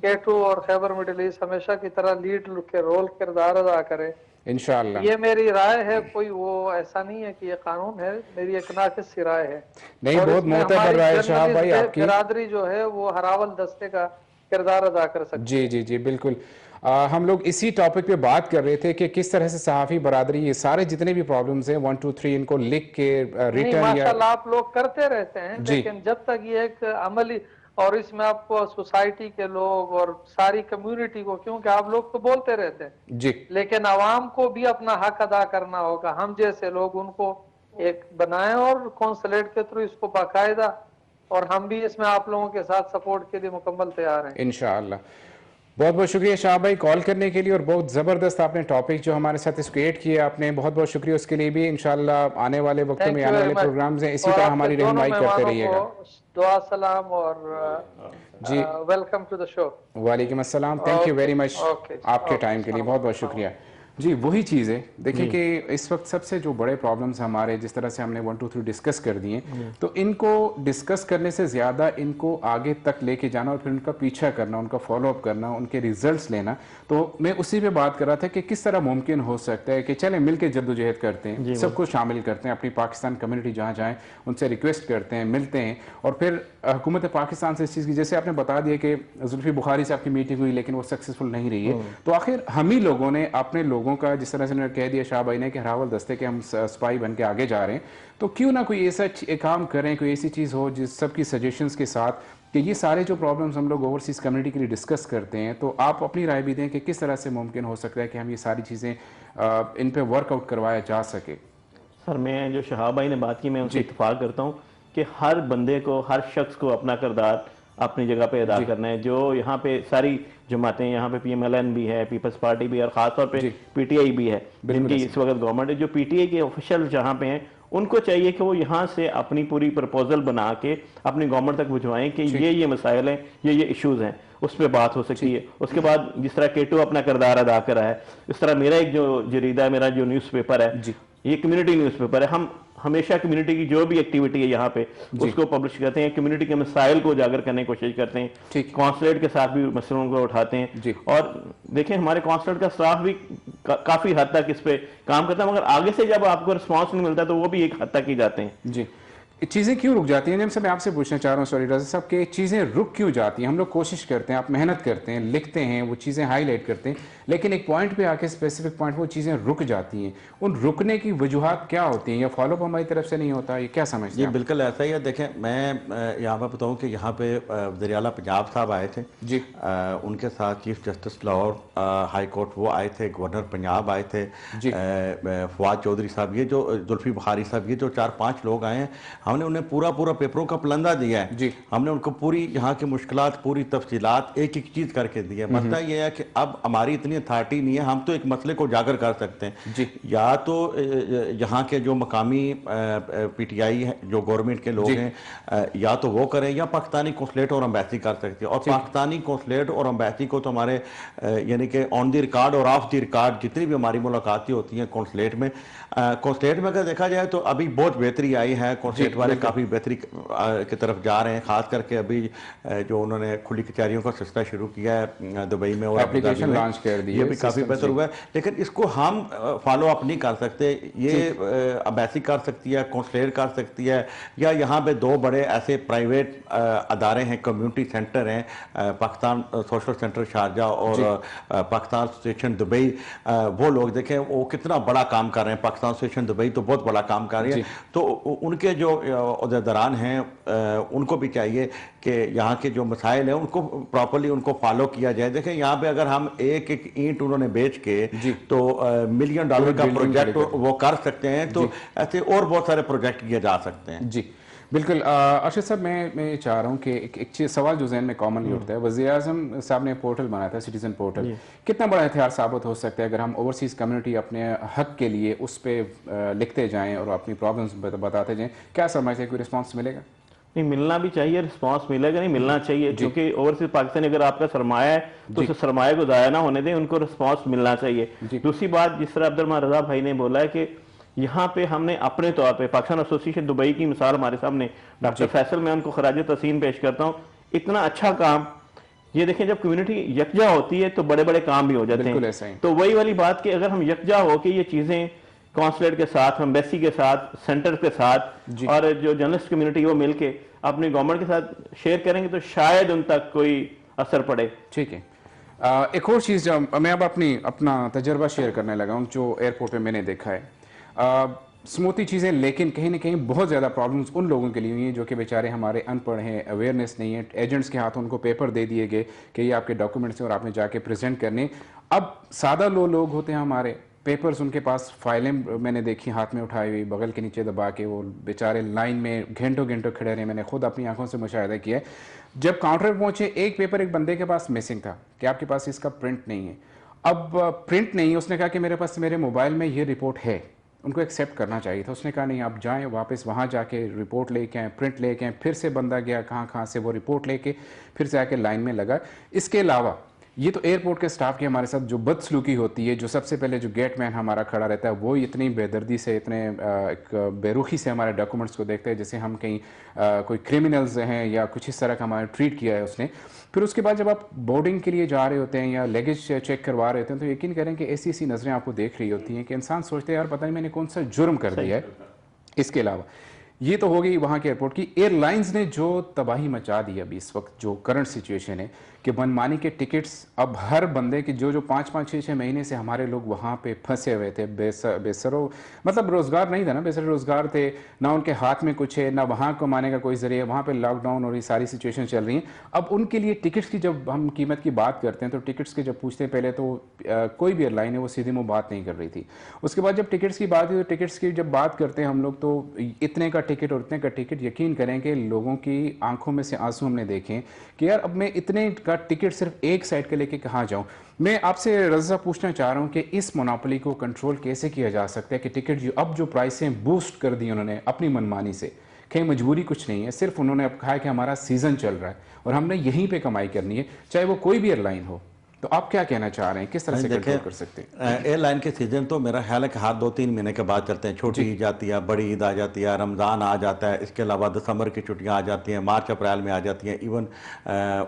केटू और खैबर मिडिल ईस्ट हमेशा की तरह लीड के रोल किरदार अदा करे इंशाअल्लाह। ये मेरी राय है, कोई वो ऐसा नहीं है कि ये कानून है, मेरी एक नाकिस सी राय है। नहीं बहुत मोहतबर राय है शहाब भाई आपकी। बिरादरी जो है वो हरावल दस्ते का किरदार अदा कर सकती है। जी जी जी बिल्कुल। हम लोग इसी टॉपिक पे बात कर रहे थे कि किस तरह से सहाफ़ी बरादरी ये सारे जितने भी प्रॉब्लम्स हैं 1 2 3 इनको लिख के रिटर्न माशाल्लाह आप लोग करते रहते हैं, लेकिन जब तक ये एक अमली, और इसमें आपको सोसाइटी के लोग और सारी कम्युनिटी को, क्योंकि आप लोग तो बोलते रहते हैं जी, लेकिन आवाम को भी अपना हक अदा करना होगा। हम जैसे लोग उनको एक बनाएं और कौंसलेट के थ्रू इसको बाकायदा, और हम भी इसमें आप लोगों के साथ सपोर्ट के लिए मुकम्मल तैयार हैं इंशाअल्लाह। बहुत बहुत शुक्रिया शाह भाई कॉल करने के लिए, और बहुत ज़बरदस्त आपने टॉपिक जो हमारे साथ क्रिएट किया आपने, बहुत बहुत शुक्रिया उसके लिए भी। इंशाल्लाह आने वाले वक्तों में आने वाले प्रोग्राम्स हैं इसी तरह हमारी रहनुमाई करते रहिएगा। दुआ सलाम और जी वेलकम टू द शो। वालेकुम अस्सलाम, थैंक यू वेरी मच आपके टाइम के लिए, बहुत बहुत शुक्रिया। जी वही चीज़ है, देखिए कि इस वक्त सबसे जो बड़े प्रॉब्लम्स हमारे, जिस तरह से हमने 1 2 3 डिस्कस कर दिए, तो इनको डिस्कस करने से ज़्यादा इनको आगे तक लेके जाना और फिर उनका पीछा करना, उनका फॉलोअप करना, उनके रिजल्ट्स लेना। तो मैं उसी पे बात कर रहा था कि किस तरह मुमकिन हो सकता है कि चलें मिल के जद्दोजहद करते हैं, सबको शामिल करते हैं, अपनी पाकिस्तान कम्युनिटी जहाँ जाएँ उनसे रिक्वेस्ट करते हैं, मिलते हैं, और फिर हुकूमत पाकिस्तान से इस चीज़ की, जैसे आपने बता दिया कि जुल्फी बुखारी से आपकी मीटिंग हुई लेकिन वो सक्सेसफुल नहीं रही है, तो आखिर हम ही लोगों ने अपने लोगों लोगों का, जिस तरह से उन्होंने कह दिया शाह भाई ने कि हरावल दस्ते के हम स्पाई बन के आगे जा रहे हैं, तो क्यों ना कोई ऐसा काम करें, कोई ऐसी चीज़ हो जिस सबकी सजेशंस के साथ कि ये सारे जो प्रॉब्लम्स हम लोग ओवरसीज़ कम्युनिटी के लिए डिस्कस करते हैं, तो आप अपनी राय भी दें कि किस तरह से मुमकिन हो सकता है कि हम ये सारी चीज़ें इन पे वर्कआउट करवाया जा सके। सर मैं जो शहाब भाई ने बात की मैं उनसे इत्तेफाक करता हूँ कि हर बंदे को, हर शख्स को अपना किरदार अपनी जगह पे अदा करना है। जो यहाँ पे सारी जमातें, यहाँ पे PMLN भी है, पीपल्स पार्टी भी है, और ख़ासतौर पे PTI भी है जिनकी इस वक्त गवर्नमेंट है। जो PTI के ऑफिशियल जहाँ पे हैं उनको चाहिए कि वो यहाँ से अपनी पूरी प्रपोजल बना के अपनी गवर्नमेंट तक भिजवाएं कि ये मसाइल हैं, ये इश्यूज हैं, उस पर बात हो सकती है। उसके बाद जिस तरह केटू अपना किरदार अदा कर रहा है, इस तरह मेरा एक जो जरीदा है, मेरा जो न्यूज़पेपर है, ये कम्युनिटी न्यूज़पेपर है। हम हमेशा कम्युनिटी की जो भी एक्टिविटी है यहाँ पे उसको पब्लिश करते हैं, कम्युनिटी के मसाइल को उजागर करने की कोशिश करते हैं, कौंसलेट के साथ भी मसलों को उठाते हैं। और देखें हमारे कौंसलेट का स्टाफ भी काफी हद तक इस पे काम करता है, मगर आगे से जब आपको रिस्पॉन्स नहीं मिलता तो वो भी एक हद तक ही जाते हैं। जी, चीज़ें क्यों रुक जाती हैं? जब मैं आपसे पूछना चाह रहा हूँ सॉरी रज़ा साहब कि चीज़ें रुक क्यों जाती हैं? हम लोग कोशिश करते हैं, आप मेहनत करते हैं, लिखते हैं, वो चीज़ें हाईलाइट करते हैं, लेकिन एक पॉइंट पे आके स्पेसिफिक पॉइंट वो चीज़ें रुक जाती हैं। उन रुकने की वजूहात क्या होती हैं? या फॉलोअप हमारी तरफ से नहीं होता, ये क्या समझते ये हैं? बिल्कुल ऐसा ही है। देखें मैं यहाँ पर बताऊँ कि यहाँ पे वज़ीर आला पंजाब साहब आए थे जी, उनके साथ chief justice Lahore high court वो आए थे, गवर्नर पंजाब आए थे, फवाद चौधरी साहब, ये जो जुल्फी बुखारी साहब, ये जो 4-5 लोग आए हैं, हमने उन्हें पूरा पेपरों का पलंदा दिया है जी। हमने उनको पूरी यहाँ की मुश्किलात, पूरी तफसीलात एक एक चीज़ करके दी है। मसला ये है कि अब हमारी इतनी अथॉरिटी नहीं है, हम तो एक मसले को उजागर कर सकते हैं जी। या तो यहाँ के जो मकामी PTI है, जो गवर्नमेंट के लोग हैं, या तो वो करें, या पाकिस्तानी कौंसलेट और अम्बेसी कर सकते हैं। और पाकिस्तानी कौंसलेट और अम्बेसी को तो हमारे यानी कि ऑन द रिकॉर्ड और ऑफ द रिकॉर्ड जितनी भी हमारी मुलाकातें होती हैं कौंसलेट में अगर देखा जाए तो अभी बहुत बेहतरी आई है। कौंसलेट वाले काफ़ी बेहतरी की तरफ जा रहे हैं, खास करके अभी जो उन्होंने खुली कचहरियों का सिलसिला शुरू किया है दुबई में और एप्लीकेशन लॉन्च कर दी है, ये भी काफ़ी बेहतर हुआ है। लेकिन इसको हम फॉलो अप नहीं कर सकते। ये अम्बेसी कर सकती है, कौंसलेट कर सकती है, या यहाँ पे 2 बड़े ऐसे प्राइवेट अदारे हैं, कम्युनिटी सेंटर हैं, पाकिस्तान सोशल सेंटर शारजा और पाकिस्तान एसोसिएशन दुबई। वो लोग देखें वो कितना बड़ा काम कर रहे हैं। पाकिस्तान एसोसिएशन दुबई तो बहुत बड़ा काम कर रही है। तो उनके जो अहदेदारान हैं उनको भी चाहिए कि यहाँ के जो मसाइल हैं उनको प्रॉपर्ली उनको फॉलो किया जाए। देखें यहाँ पे अगर हम एक ईंट उन्होंने बेच के तो $1 मिलियन का प्रोजेक्ट वो कर सकते हैं, तो ऐसे और बहुत सारे प्रोजेक्ट किए जा सकते हैं जी। बिल्कुल अर्शद साहब, मैं चाह रहा हूँ कि एक चीज़ सवाल जो जहन में कॉमनली उठता है, वज़ीर-ए-आज़म साहब ने पोर्टल बनाया था, सिटीजन पोर्टल, कितना बड़ा हथियार साबित हो सकता है अगर हम ओवरसीज़ कम्युनिटी अपने हक के लिए उस पर लिखते जाएं और अपनी प्रॉब्लम्स बताते जाएं? क्या समझते हैं, कोई रिस्पॉन्स मिलेगा? नहीं, मिलना भी चाहिए, रिस्पांस मिलेगा, नहीं मिलना चाहिए, क्योंकि ओवरसीज पाकिस्तान अगर आपका सरमाया है तो उस सरमाए को ज़ाया ना होने दें, उनको रिस्पांस मिलना चाहिए। दूसरी बात, जिस तरह अब्दुल रज़ा भाई ने बोला है कि यहाँ पे हमने अपने तौर पे पाकिस्तान एसोसिएशन दुबई की मिसाल हमारे सामने, डॉक्टर फैसल, मैं उनको खराज तहसीन पेश करता हूँ। इतना अच्छा काम, ये देखें जब कम्युनिटी यकजा होती है तो बड़े बड़े काम भी हो जाते हैं। तो वही वाली बात कि अगर हम यकजा हो कि ये चीज़ें कौंसलेट के साथ, एम्बेसी के साथ, सेंटर के साथ और जो जर्नलिस्ट कम्युनिटी वो मिलके अपनी गवर्नमेंट के साथ शेयर करेंगे तो शायद उन तक कोई असर पड़े। ठीक है। एक और चीज़ मैं अब अपना तजर्बा शेयर करने लगा हूँ जो एयरपोर्ट पे मैंने देखा है। स्मूथी चीज़ें, लेकिन कहीं ना कहीं बहुत ज़्यादा प्रॉब्लम्स उन लोगों के लिए हुई हैं जो कि बेचारे हमारे अनपढ़ हैं, अवेयरनेस नहीं है। एजेंट्स के हाथों उनको पेपर दे दिए गए कि ये आपके डॉक्यूमेंट्स हैं और आपने जाके प्रेजेंट करने। अब सादा लोग होते हैं हमारे, पेपर्स उनके पास, फाइलें मैंने देखी हाथ में उठाई हुई, बगल के नीचे दबा के, वो बेचारे लाइन में घंटों खड़े रहे। मैंने खुद अपनी आंखों से मुशाहिदा किया है। जब काउंटर पर पहुंचे, एक पेपर एक बंदे के पास मिसिंग था कि आपके पास इसका प्रिंट नहीं है। अब प्रिंट नहीं, उसने कहा कि मेरे पास मेरे मोबाइल में ये रिपोर्ट है। उनको एक्सेप्ट करना चाहिए था। उसने कहा नहीं, आप जाएं वापस वहाँ जाके रिपोर्ट लेके आएँ, प्रिंट लेके आएँ। फिर से बंदा गया कहाँ से वो रिपोर्ट लेके, फिर से आके लाइन में लगा। इसके अलावा ये तो एयरपोर्ट के स्टाफ की हमारे साथ जो बदसलूकी होती है, जो सबसे पहले जो गेटमैन हमारा खड़ा रहता है वो इतनी बेदर्दी से, इतने एक बेरुखी से हमारे डॉक्यूमेंट्स को देखते हैं जैसे हम कहीं कोई क्रिमिनल्स हैं या कुछ इस तरह का हमारा ट्रीट किया है उसने। फिर उसके बाद जब आप बोर्डिंग के लिए जा रहे होते हैं या लगेज चेक करवा रहे होते हैं तो यकीन करें कि ऐसी ऐसी नज़रें आपको देख रही होती हैं कि इंसान सोचते हैं यार पता नहीं मैंने कौन सा जुर्म कर दिया है। इसके अलावा ये तो हो गई वहाँ के एयरपोर्ट की। एयरलाइंस ने जो तबाही मचा दी अभी इस वक्त जो करंट सिचुएशन है, कि मनमानी के टिकट्स अब हर बंदे की जो 5-5 6-6 महीने से हमारे लोग वहाँ पे फंसे हुए थे, बेसरो मतलब रोज़गार नहीं था ना, बेसर रोज़गार थे ना, उनके हाथ में कुछ है ना, वहाँ कमाने का कोई ज़रिए, वहाँ पे लॉकडाउन और ये सारी सिचुएशन चल रही हैं। अब उनके लिए टिकट्स की जब हम कीमत की बात करते हैं तो टिकट्स के जब पूछते हैं पहले तो कोई भी एयरलाइन है वो सीधी मुँह बात नहीं कर रही थी। उसके बाद जब टिकट्स की बात हुई तो टिकट्स की जब बात करते हैं हम लोग तो इतने का टिकट और इतने का टिकट, यकीन करें कि लोगों की आंखों में से आंसू हमने देखे कि यार अब मैं इतने का टिकट सिर्फ एक साइड के लेके कहाँ जाऊँ। मैं आपसे रज़ा पूछना चाह रहा हूँ कि इस मोनोपोली को कंट्रोल कैसे किया जा सकता है कि टिकट जो अब जो प्राइसें बूस्ट कर दी उन्होंने अपनी मनमानी से, कहीं मजबूरी कुछ नहीं है, सिर्फ उन्होंने अब कहा है कि हमारा सीज़न चल रहा है और हमने यहीं पे कमाई करनी है, चाहे वो कोई भी एयरलाइन हो। तो आप क्या कहना चाह रहे हैं, किस तरह से कंट्रोल कर सकते हैं? एयरलाइन के सीजन तो मेरा ख्याल है कि हर 2-3 महीने के बाद चलते हैं। छोटी ईद आती है, बड़ी ईद आ जाती है, रमज़ान आ जाता है, इसके अलावा दिसंबर की छुट्टियां आ जाती हैं, मार्च अप्रैल में आ जाती हैं। Even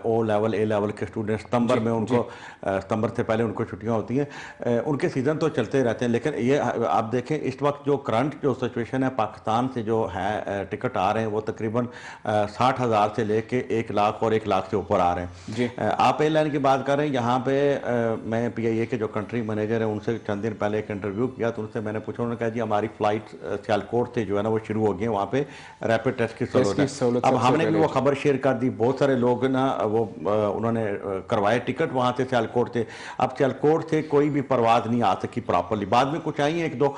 O level A level के स्टूडेंट सितंबर में उनको सितंबर से पहले उनको छुट्टियां होती हैं। उनके सीज़न तो चलते रहते हैं, लेकिन ये आप देखें इस वक्त जो करंट जो सिचुएशन है पाकिस्तान से जो है टिकट आ रहे हैं वो तकरीबन 60,000 से लेके 1 लाख और 1 लाख से ऊपर आ रहे हैं। आप एयरलाइन की बात कर रहे हैं, यहाँ पे मैं PIA के जो कंट्री मैनेजर है उनसे चंद दिन पहले एक इंटरव्यू किया तो उनसे मैंने पूछा, उन्होंने कहा जी हमारी फ्लाइट सियालकोट से जो है ना वो शुरू हो गई है, वहाँ पे रैपिड टेस्ट की सहूलत है। अब हमने भी वो खबर शेयर कर दी, बहुत सारे लोग ना वो उन्होंने करवाए टिकट वहाँ से सियालकोट से। अब सियालकोट से कोई भी परवाज नहीं आ सकी प्रॉपरली, बाद में कुछ आई हैं 1-2,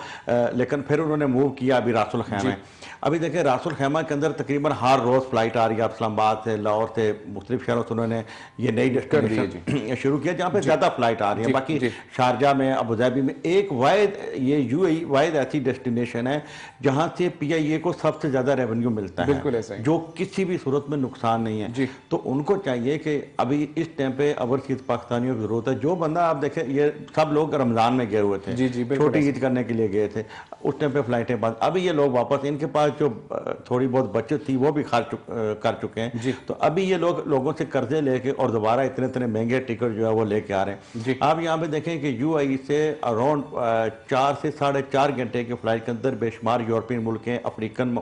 लेकिन फिर उन्होंने मूव किया अभी रासुल खैमा। अभी देखें रासुल खैमा के अंदर तकरीबन हर रोज़ फ्लाइट आ रही है, इस्लामाबाद से, लाहौर से, मुख्तलिफ शहरों से उन्होंने ये नई डेस्टिनेशन शुरू किया जहाँ पे ज़्यादा फ्लाइट आ रही है। बाकी शारजा में, अबू धाबी में एक वाहिद ये UAE वाहिद ऐसी डेस्टिनेशन है जहाँ से PIA को सबसे ज़्यादा रेवेन्यू मिलता है, बिल्कुल ऐसा ही, जो किसी भी सूरत में नुकसान नहीं है। तो उनको चाहिए कि अभी इस टाइम पे ओवरसीज पाकिस्तानियों की जरूरत है। जो बंदा आप देखें, ये सब लोग रमज़ान में गए हुए थे, छोटी ईद करने के लिए गए थे, उस टाइम पे फ्लाइटें बंद। अभी ये लोग वापस, इनके पास जो थोड़ी बहुत बचत थी वो भी खर्च कर चुके हैं। तो अभी ये लोगों से कर्जे लेके और दोबारा इतने महंगे टिकट जो है वो लेके आ रहे हैं। आप यहाँ पे देखें कि UAE से अराउंड 4 से 4.5 घंटे के फ्लाइट के अंदर बेशुमार यूरोपियन मुल्क हैं, अफ्रीकन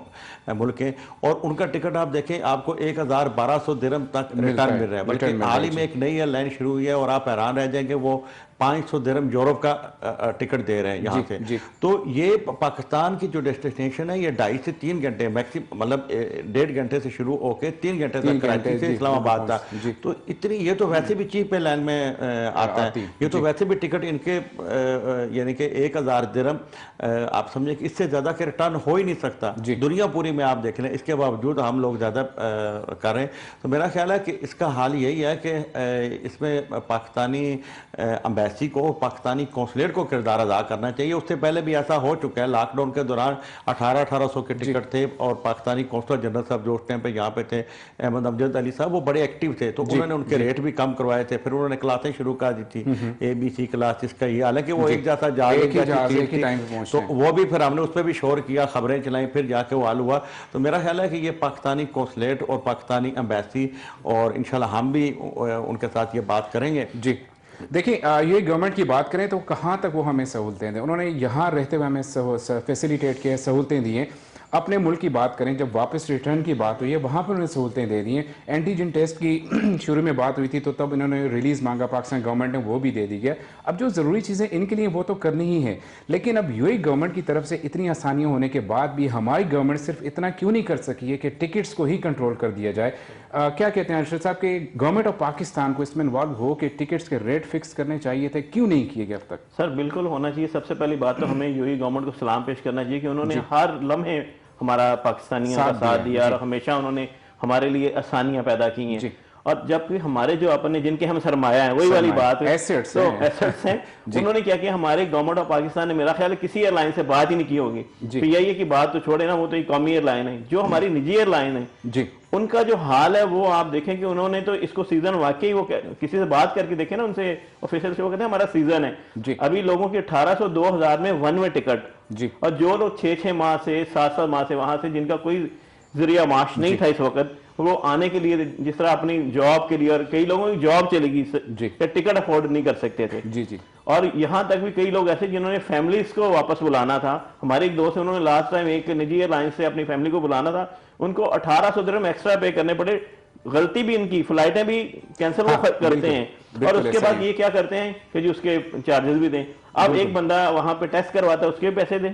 मुल्क हैं, और उनका टिकट आप देखें आपको 1,1200 दिरहम तक रिटर्न मिल रहा है। बल्कि हाल ही में एक नई एयरलाइन शुरू हुई है और आप हैरान रह जाएंगे, वो 500 दिरहम यूरोप का टिकट दे रहे हैं यहाँ से। तो ये पाकिस्तान की जो डेस्टिनेशन है ये 2.5 से 3 घंटे मैक्सिमम, मतलब 1.5 घंटे से शुरू होकर 3 घंटे तक कराची से इस्लामाबाद था। तो इतनी, ये तो वैसे भी चीप एयरलाइन में आता है, ये तो वैसे भी टिकट इनके यानी कि 1,000 दिरहम आप समझे कि इससे ज़्यादा के रिटर्न हो ही नहीं सकता दुनिया पूरी में। आप देख लें, इसके बावजूद हम लोग ज़्यादा कर रहे हैं। तो मेरा ख्याल है कि इसका हाल यही है कि इसमें पाकिस्तानी एम्बेसी को, पाकिस्तानी कौंसलेट को किरदार अदा करना चाहिए। उससे पहले भी ऐसा हो चुका है, लॉकडाउन के दौरान 1800 के टिकट थे और पाकिस्तानी कौंसलर जनरल साहब जो उस टाइम पे यहाँ पे थे, अहमद अमजद अली साहब, वो बड़े एक्टिव थे, तो उन्होंने उनके रेट भी कम करवाए थे। फिर उन्होंने क्लासें शुरू कर दी थी, ABC क्लास, जिसका ये, हालांकि वो एक जैसा जहाज, तो वो भी फिर हमने उस पर भी शोर किया, खबरें चलाई, फिर जाके वो हाल हुआ। तो मेरा ख्याल है कि ये पाकिस्तानी कौंसलेट और पाकिस्तानी एम्बेसी, और इंशाल्लाह हम भी उनके साथ ये बात करेंगे। जी देखिए, ये गवर्नमेंट की बात करें तो कहाँ तक वो हमें सहूलतें दें, उन्होंने यहाँ रहते हुए हमें फैसिलिटेट किए, सहूलतें दी हैं। अपने मुल्क की बात करें, जब वापस रिटर्न की बात हुई है वहाँ पर उन्होंने सहूलतें दे दी हैं। एंटीजन टेस्ट की शुरू में बात हुई थी तो तब इन्होंने रिलीज़ मांगा, पाकिस्तान गवर्नमेंट ने वो भी दे दी गया। अब जो ज़रूरी चीज़ें इनके लिए वो तो करनी ही है, लेकिन अब UAE गवर्नमेंट की तरफ से इतनी आसानियाँ होने के बाद भी हमारी गवर्नमेंट सिर्फ इतना क्यों नहीं कर सकी है कि टिकट्स को ही कंट्रोल कर दिया जाए। क्या कहते हैं अरशद साहब कि गवर्नमेंट ऑफ पाकिस्तान को इसमें इन्वॉल्व हो कि टिकट्स के रेट फिक्स करने चाहिए थे, क्यों नहीं किए गए अब तक? सर बिल्कुल होना चाहिए। सबसे पहली बात तो हमें UAE गवर्नमेंट को सलाम पेश करना चाहिए कि उन्होंने हर लम्हे हमारा पाकिस्तानियों का साथ दिया और हमेशा उन्होंने हमारे लिए आसानियां पैदा की हैं। और जबकि हमारे जो अपने जिनके हम सरमाया है, वही वाली बात है, एसेट्स हैं, उन्होंने क्या किया, हमारे गवर्नमेंट ऑफ पाकिस्तान ने मेरा ख्याल है किसी एयरलाइन से बात ही नहीं की होगी। PIA की बात तो छोड़े ना, वो तो एक कौमी एयरलाइन है। जो हमारी निजी एयरलाइन है उनका जो हाल है वो आप देखें कि उन्होंने तो इसको सीजन, वाकई वो किसी से बात करके देखे ना, उनसे ऑफिशियल से, वो कहते हैं हमारा सीजन है। अभी लोगों की 1800 2000 में वन वे टिकट, और जो लोग 6-6 माह से 7-7 माह से वहां से जिनका कोई जरिया माश नहीं था इस वक्त, वो आने के लिए जिस तरह अपनी जॉब के लिए, और कई लोगों की जॉब चली गई, टिकट अफोर्ड नहीं कर सकते थे। और यहाँ तक भी कई लोग ऐसे जिन्होंने फैमिलीज को वापस बुलाना था। हमारे एक दोस्त है, उन्होंने लास्ट टाइम एक निजी एयरलाइन से अपनी फैमिली को बुलाना था, उनको 1800 दिरहम एक्स्ट्रा पे करने पड़े गलती भी इनकी, फ्लाइटें भी कैंसिल वो करते बिल्कुल, हैं और बिल्कुल उसके ऐसा बाद ही। ये क्या करते हैं कि जी उसके चार्जेस भी दें। अब एक बंदा वहां पे टेस्ट करवाता है, उसके भी पैसे दें,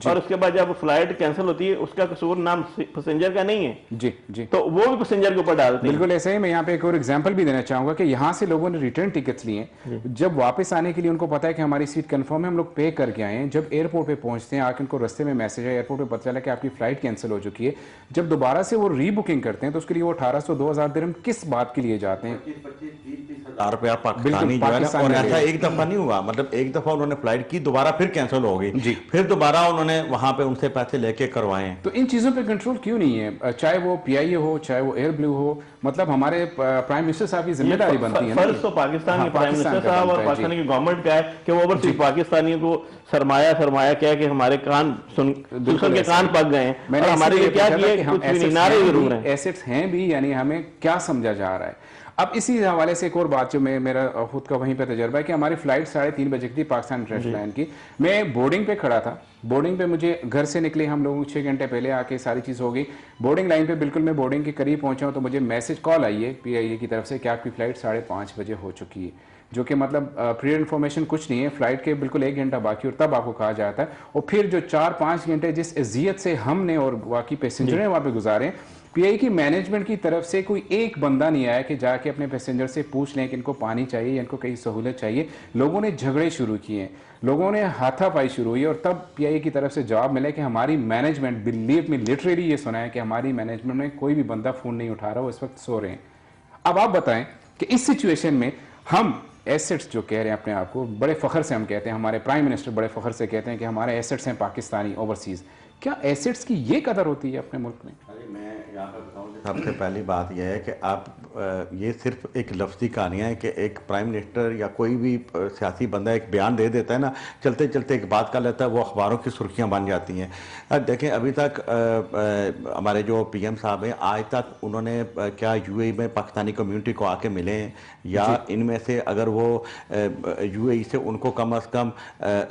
और उसके बाद जब फ्लाइट कैंसिल होती है उसका कसूर नाम पैसेंजर का नहीं है, जी जी, तो वो भी पैसेंजर के ऊपर डालते हैं। बिल्कुल ऐसे ही। मैं यहाँ पे एक और एग्जांपल भी देना चाहूंगा कि यहाँ से लोगों ने रिटर्न टिकट्स लिए, जब वापस आने के लिए उनको पता है कि हमारी सीट कंफर्म है, हम लोग पे करके आए हैं, जब एयरपोर्ट पे पहुंचते हैं आके उनको रास्ते में मैसेज है, एयरपोर्ट पे पता चला कि आपकी फ्लाइट कैंसिल हो चुकी है, जब दोबारा से वो रीबुकिंग करते हैं तो उसके लिए वो 1800-2000 दिरहम किस बात के लिए जाते हैं? 25-30 रुपया पाकिस्तानी जो है ना, पाकिस्तान और में ऐसा ले। एक दफा नहीं हुआ, मतलब एक दफा उन्होंने फ्लाइट की, दोबारा फिर कैंसिल हो गई जी। फिर दोबारा उन्होंने वहां पे उनसे पैसे लेके करवाए हैं। तो इन चीज़ों पे कंट्रोल क्यों नहीं है? चाहे वो पीआईए हो, चाहे वो एयर ब्लू हो, मतलब हमारे प्राइम मिनिस्टर साहब की जिम्मेदारी बनती है ना। फर्ज तो पाकिस्तान हाँ, के प्राइम पाकिस्तान मिनिस्टर का साहब बनता और है, पाकिस्तान जी। की गवर्नमेंट का है कि वो ओवरसीज पाकिस्तानियों को सरमाया कह के हमारे कान सुन के ऐसा कान ही। पक गए हैं, मैंने और हमारे लिए इसीलिए क्या पूछा था किए, कि हम कुछ भी नहीं, assets नारे हैं जरूर भी, हैं। एसेट्स हैं भी, यानी हमें क्या समझा जा रहा है। अब इसी हवाले से एक और बात जो मेरा खुद का वहीं पे तजर्बा है कि हमारी फ्लाइट 3:30 बजे की थी पाकिस्तान इंटरनेशनल लाइन की। मैं बोर्डिंग पे खड़ा था, बोर्डिंग पे मुझे घर से निकले हम लोग 6 घंटे पहले आके सारी चीज़ हो गई, बोर्डिंग लाइन पे बिल्कुल मैं बोर्डिंग के करीब पहुंचा हूं तो मुझे मैसेज कॉल आई है पीआईए की तरफ से कि आपकी फ्लाइट 5:30 बजे हो चुकी है, जो कि मतलब प्री इन्फॉर्मेशन कुछ नहीं है, फ्लाइट के बिल्कुल 1 घंटा बाकी और तब आपको कहा जाता है। और फिर जो 4-5 घंटे जिस अजियत से हमने और बाकी पैसेंजर ने वहाँ पे गुजारे, पीआई की मैनेजमेंट की तरफ से कोई एक बंदा नहीं आया कि जाके अपने पैसेंजर से पूछ लें कि इनको पानी चाहिए या इनको कहीं सहूलत चाहिए। लोगों ने झगड़े शुरू किए, लोगों ने हाथापाई शुरू हुई और तब पीआई की तरफ से जवाब मिला कि हमारी मैनेजमेंट, बिलीव में लिटरली ये सुना है कि हमारी मैनेजमेंट में कोई भी बंदा फ़ोन नहीं उठा रहा, वो इस वक्त सो रहे हैं। अब आप बताएं कि इस सिचुएशन में हम एसेट्स जो कह रहे हैं अपने आप को, बड़े फ़ख्र से हम कहते हैं, हमारे प्राइम मिनिस्टर बड़े फ़ख्र से कहते हैं कि हमारे एसेट्स हैं पाकिस्तानी ओवरसीज़, क्या एसेट्स की ये कदर होती है अपने मुल्क में? अरे मैं यहाँ पर बताऊँ, सबसे पहली बात यह है कि आप ये सिर्फ एक लफ्ज़ी कहानियाँ है कि एक प्राइम मिनिस्टर या कोई भी सियासी बंदा एक बयान दे देता है ना, चलते चलते एक बात कर लेता है, वो अखबारों की सुर्खियाँ बन जाती हैं। देखें अभी तक हमारे जो पीएम साहब हैं, आज तक उन्होंने क्या यूएई में पाकिस्तानी कम्युनिटी को आके मिले हैं, या इनमें से अगर वो यूएई से उनको कम अज़ कम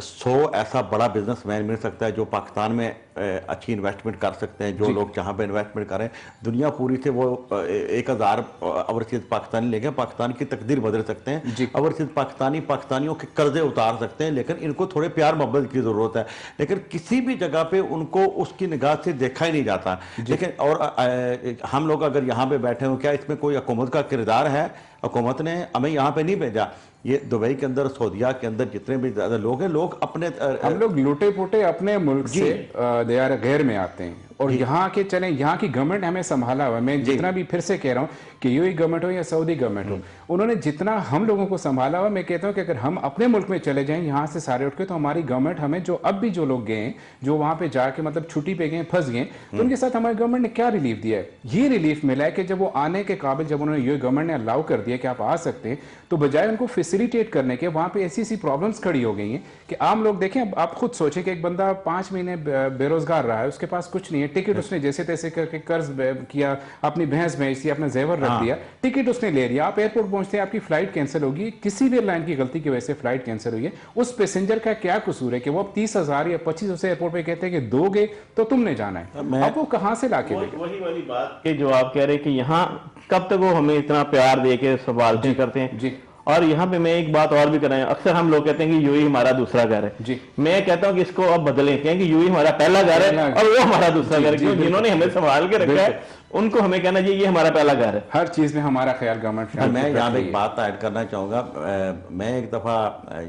100 ऐसा बड़ा बिजनेसमैन मिल सकता है जो पाकिस्तान में अच्छी इन्वेस्टमेंट कर सकते हैं, जो लोग जहाँ पे इन्वेस्टमेंट करें, दुनिया पूरी से वो 1000 ओवरसीज पाकिस्तानी लेके पाकिस्तान की तकदीर बदल सकते हैं। ओवरसीज पाकिस्तानियों के कर्जे उतार सकते हैं, लेकिन इनको थोड़े प्यार मोहब्बत की ज़रूरत है। लेकिन किसी भी जगह पे उनको उसकी निगाह से देखा ही नहीं जाता। लेकिन और हम लोग अगर यहाँ पे बैठे हो, क्या इसमें कोई हुकूमत का किरदार है? हुकूमत ने हमें यहाँ पे नहीं भेजा। ये दुबई के अंदर, सऊदीया के अंदर जितने भी ज़्यादा लोग हैं, लोग अपने हम लोग लूटे पुटे अपने मुल्क से दयार गैर में आते हैं और यहाँ के चले, यहाँ की गवर्नमेंट हमें संभाला हुआ है। मैं जितना भी फिर से कह रहा हूँ कि यूएई गवर्नमेंट हो या सऊदी गवर्नमेंट हो, उन्होंने जितना हम लोगों को संभाला हुआ, मैं कहता हूँ कि अगर हम अपने मुल्क में चले जाएं यहाँ से सारे उठ के, तो हमारी गवर्नमेंट हमें, जो अब भी जो लोग गए हैं, जो वहाँ पे जाके मतलब छुट्टी पे गए, फंस गए, तो उनके साथ हमारी गवर्नमेंट ने क्या रिलीफ दिया है? ये रिलीफ मिला है कि जब वो आने के काबिल, जब उन्होंने यूएई गवर्नमेंट ने अलाउ कर दिया कि आप आ सकते हैं, तो बजाय उनको फैसिलिटेट करने के, वहाँ पे ऐसी प्रॉब्लम्स खड़ी हो गई हैं कि आम लोग देखें, अब आप खुद सोचें कि एक बंदा 5 महीने बेरोजगार रहा है, उसके पास कुछ नहीं है, टिकट उसने जैसे तैसे करके कर्ज किया, अपनी भैंस बेच दी, अपना जेवर रख दिया, टिकट उसने ले लिया, आप एयरपोर्ट पहुंचते हैं, आपकी फ्लाइट कैंसिल होगी, किसी भी एयरलाइन की गलती की वजह से फ्लाइट कैंसिल हुई है, उस पैसेंजर का क्या कसूर है कि वो अब 30,000 या 2500 से एयरपोर्ट पे कहते हैं कि दोगे तो तुमने जाना है, अब वो कहां से लाके देगा? वही वाली बात कि जो आप कह रहे हैं कि यहाँ कब तक वो हमें इतना प्यार दे के सवालते करते हैं जी। और यहाँ पे मैं एक बात और भी कराएं, अक्सर हम लोग कहते हैं कि यूएई हमारा दूसरा घर है जी। मैं कहता हूँ कि इसको अब बदलें, क्योंकि यूएई हमारा पहला घर है और वो हमारा दूसरा घर है, क्योंकि जिन्होंने हमें संभाल के रखा है उनको हमें कहना चाहिए ये हमारा पहला घर है। हर चीज में हमारा ख्याल गवर्नमेंट। मैं यहाँ पे एक बात ऐड करना चाहूँगा। मैं एक दफ़ा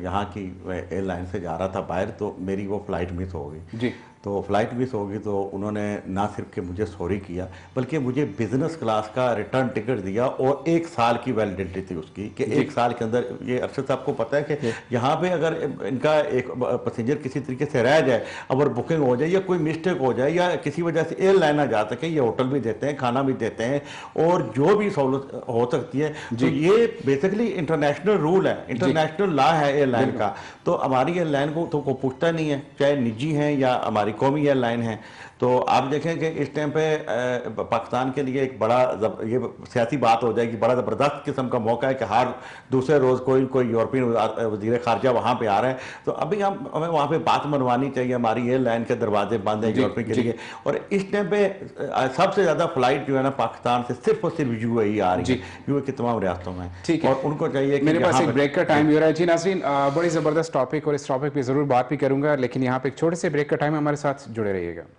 यहाँ की एयरलाइन से जा रहा था बाहर, तो मेरी वो फ्लाइट मिस हो गई जी। तो फ्लाइट मिस होगी तो उन्होंने ना सिर्फ कि मुझे सॉरी किया, बल्कि मुझे बिजनेस क्लास का रिटर्न टिकट दिया और 1 साल की वैलिडिटी थी उसकी, कि 1 साल के अंदर, ये अरशद साहब को पता है कि यहाँ पे अगर इनका एक पैसेंजर किसी तरीके से रह जाए, अगर बुकिंग हो जाए या कोई मिस्टेक हो जाए या किसी वजह से एयरलाइन ना जा सके, ये होटल भी देते हैं, खाना भी देते हैं और जो भी सहूलत हो सकती है, तो ये बेसिकली इंटरनेशनल रूल है, इंटरनेशनल लॉ है एयरलाइन का। तो हमारी एयरलाइन को तो कोई पूछता नहीं है, चाहे निजी है या हमारी हमारी कौमी एयरलाइन है। तो आप देखें कि इस टाइम पे पाकिस्तान के लिए एक बड़ा ये सियासी बात हो जाएगी, बड़ा ज़बरदस्त किस्म का मौका है कि हर दूसरे रोज़ कोई यूरोपियन वज़ीर ख़ारजा वहाँ पे आ रहे हैं। तो अभी हमें वहाँ पे बात मनवानी चाहिए, हमारी एयरलाइन के दरवाजे बंद हैं यूरोपियन के लिए, और इस टाइम पे सबसे ज़्यादा फ्लाइट जो है ना पाकिस्तान से सिर्फ और सिर्फ यूएई आ रही है, यूएई की तमाम रियासतों में। ठीक है, और उनको चाहिए कि मेरे पास एक ब्रेक का टाइम भी हो रहा है। जी नाज़रीन, बड़ी ज़बरदस्त टॉपिक और इस टॉपिक पे ज़रूर बात भी करूंगा, लेकिन यहाँ पे एक छोटे से ब्रेक का टाइम, हमारे साथ जुड़े रहिएगा।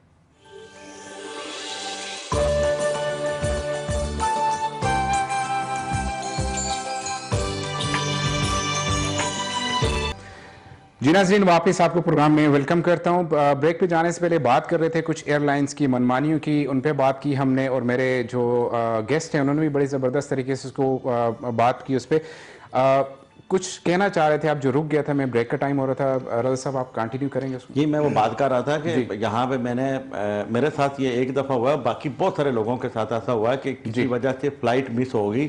जी नाज़रीन, वापस आपको प्रोग्राम में वेलकम करता हूं। ब्रेक पे जाने से पहले बात कर रहे थे कुछ एयरलाइंस की मनमानियों की, उन पे बात की हमने, और मेरे जो गेस्ट हैं उन्होंने भी बड़ी ज़बरदस्त तरीके से उसको बात की। उस पर कुछ कहना चाह रहे थे आप, जो रुक गया था, मैं ब्रेक का टाइम हो रहा था। रज़ा साहब, आप कंटिन्यू करेंगे उसको? जी, मैं वो बात कर रहा था कि यहाँ पे मेरे साथ ये एक दफ़ा हुआ, बाकी बहुत सारे लोगों के साथ ऐसा हुआ कि किसी वजह से फ्लाइट मिस हो गई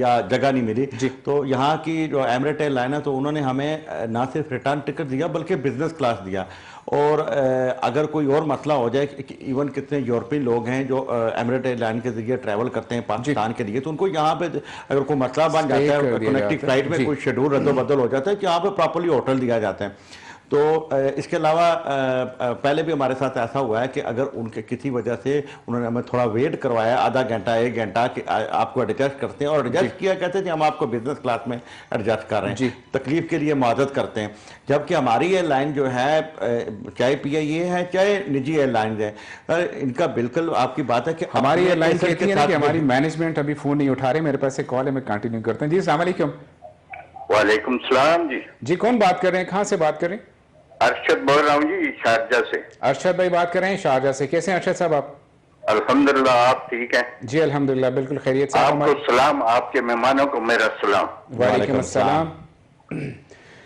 या जगह नहीं मिली। तो यहाँ की जो एमिरेट एयरलाइन है, तो उन्होंने हमें ना सिर्फ रिटर्न टिकट दिया बल्कि बिजनेस क्लास दिया। और अगर कोई और मसला हो जाए, इवन कितने यूरोपीय लोग हैं जो एमिरेट एयरलाइन के जरिए ट्रैवल करते हैं पाकिस्तान के लिए, तो उनको यहाँ पे अगर कोई मसला बन जाता है, कनेक्टिंग फ्लाइट में कोई शेड्यूल रद्द-बदल हो जाता है, कि यहाँ पे प्रॉपर्ली होटल दिया जाता है। तो इसके अलावा पहले भी हमारे साथ ऐसा हुआ है कि अगर उनके किसी वजह से उन्होंने हमें थोड़ा वेट करवाया, आधा घंटा 1 घंटा, कि आपको एडजस्ट करते हैं, और एडजस्ट किया, कहते हैं कि हम आपको बिजनेस क्लास में एडजस्ट कर रहे हैं, तकलीफ के लिए मदद करते हैं। जबकि हमारी एयरलाइन जो है, चाहे PIA है चाहे निजी एयरलाइन है, इनका बिल्कुल आपकी बात है कि हमारी एयरलाइन कहती है कि हमारी मैनेजमेंट अभी फोन नहीं उठा रही। मेरे पास एक कॉल है, मैं कंटिन्यू करते हैं। जी अस्सलाम वालेकुम। वालेकुम सलाम जी। जी, कौन बात कर रहे हैं, कहाँ से बात कर रहे हैं? अरशद बोल रहा हूँ जी, शारजा से। अरशद भाई बात कर रहे हैं शारजा से। कैसे हैं अरशद साहब आप? अल्हम्दुलिल्लाह, आप ठीक हैं? जी अल्हम्दुलिल्लाह, बिल्कुल खैरियत से। आपको सलाम, आपके मेहमानों को मेरा सलाम। वालेकुम अस्सलाम।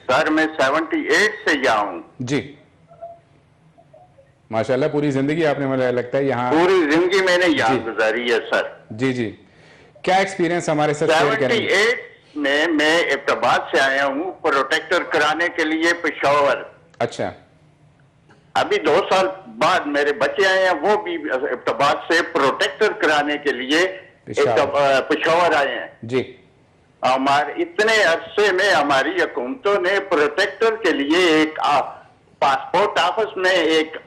सर, मैं 78 से यहाँ हूँ जी, माशाल्लाह, पूरी जिंदगी आपने, मुझे लगता है यहाँ, पूरी जिंदगी मैंने यहाँ गुजारी है सर। जी जी, क्या एक्सपीरियंस हमारे साथ शेयर करेंगे? 78 में मैं इब्तिदाबाद से आया हूँ प्रोटेक्टर कराने के लिए पेशावर। अच्छा, अभी 2 साल बाद मेरे बच्चे आए हैं, वो भी इब्तिदाबाद से प्रोटेक्टर कराने के लिए पेशावर आए हैं। जी, हमारे इतने अरसे में हमारी हुकूमतों ने प्रोटेक्टर के लिए एक पासपोर्ट ऑफिस में एक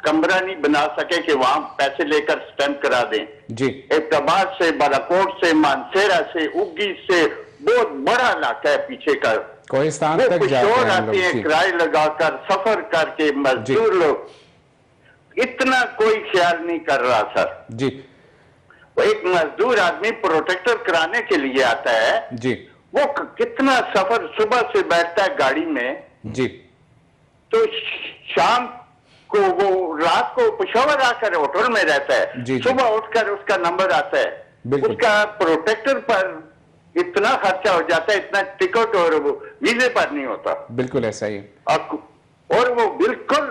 कमरा नहीं बना सके कि वहां पैसे लेकर स्टैंप करा दें। जी, इब्तिदाबाद से, बालाकोट से, मानसेरा से, उगी से, बहुत बड़ा इलाका है पीछे का, कोहिस्तान वो तक कुछ जाते और हैं आते हैं किराए लगाकर, सफर करके, मजदूर लोग, इतना कोई ख्याल नहीं कर रहा सर। जी, वो एक मजदूर आदमी प्रोटेक्टर कराने के लिए आता है जी, वो कितना सफर, सुबह से बैठता है गाड़ी में, जी, तो शाम को वो रात को पेशावर आकर होटल में रहता है, जी, सुबह उठकर उसका नंबर आता है, उसका प्रोटेक्टर पर इतना खर्चा हो जाता है, इतना टिकट और वो वीजे पर नहीं होता। बिल्कुल ऐसा ही है। और वो बिल्कुल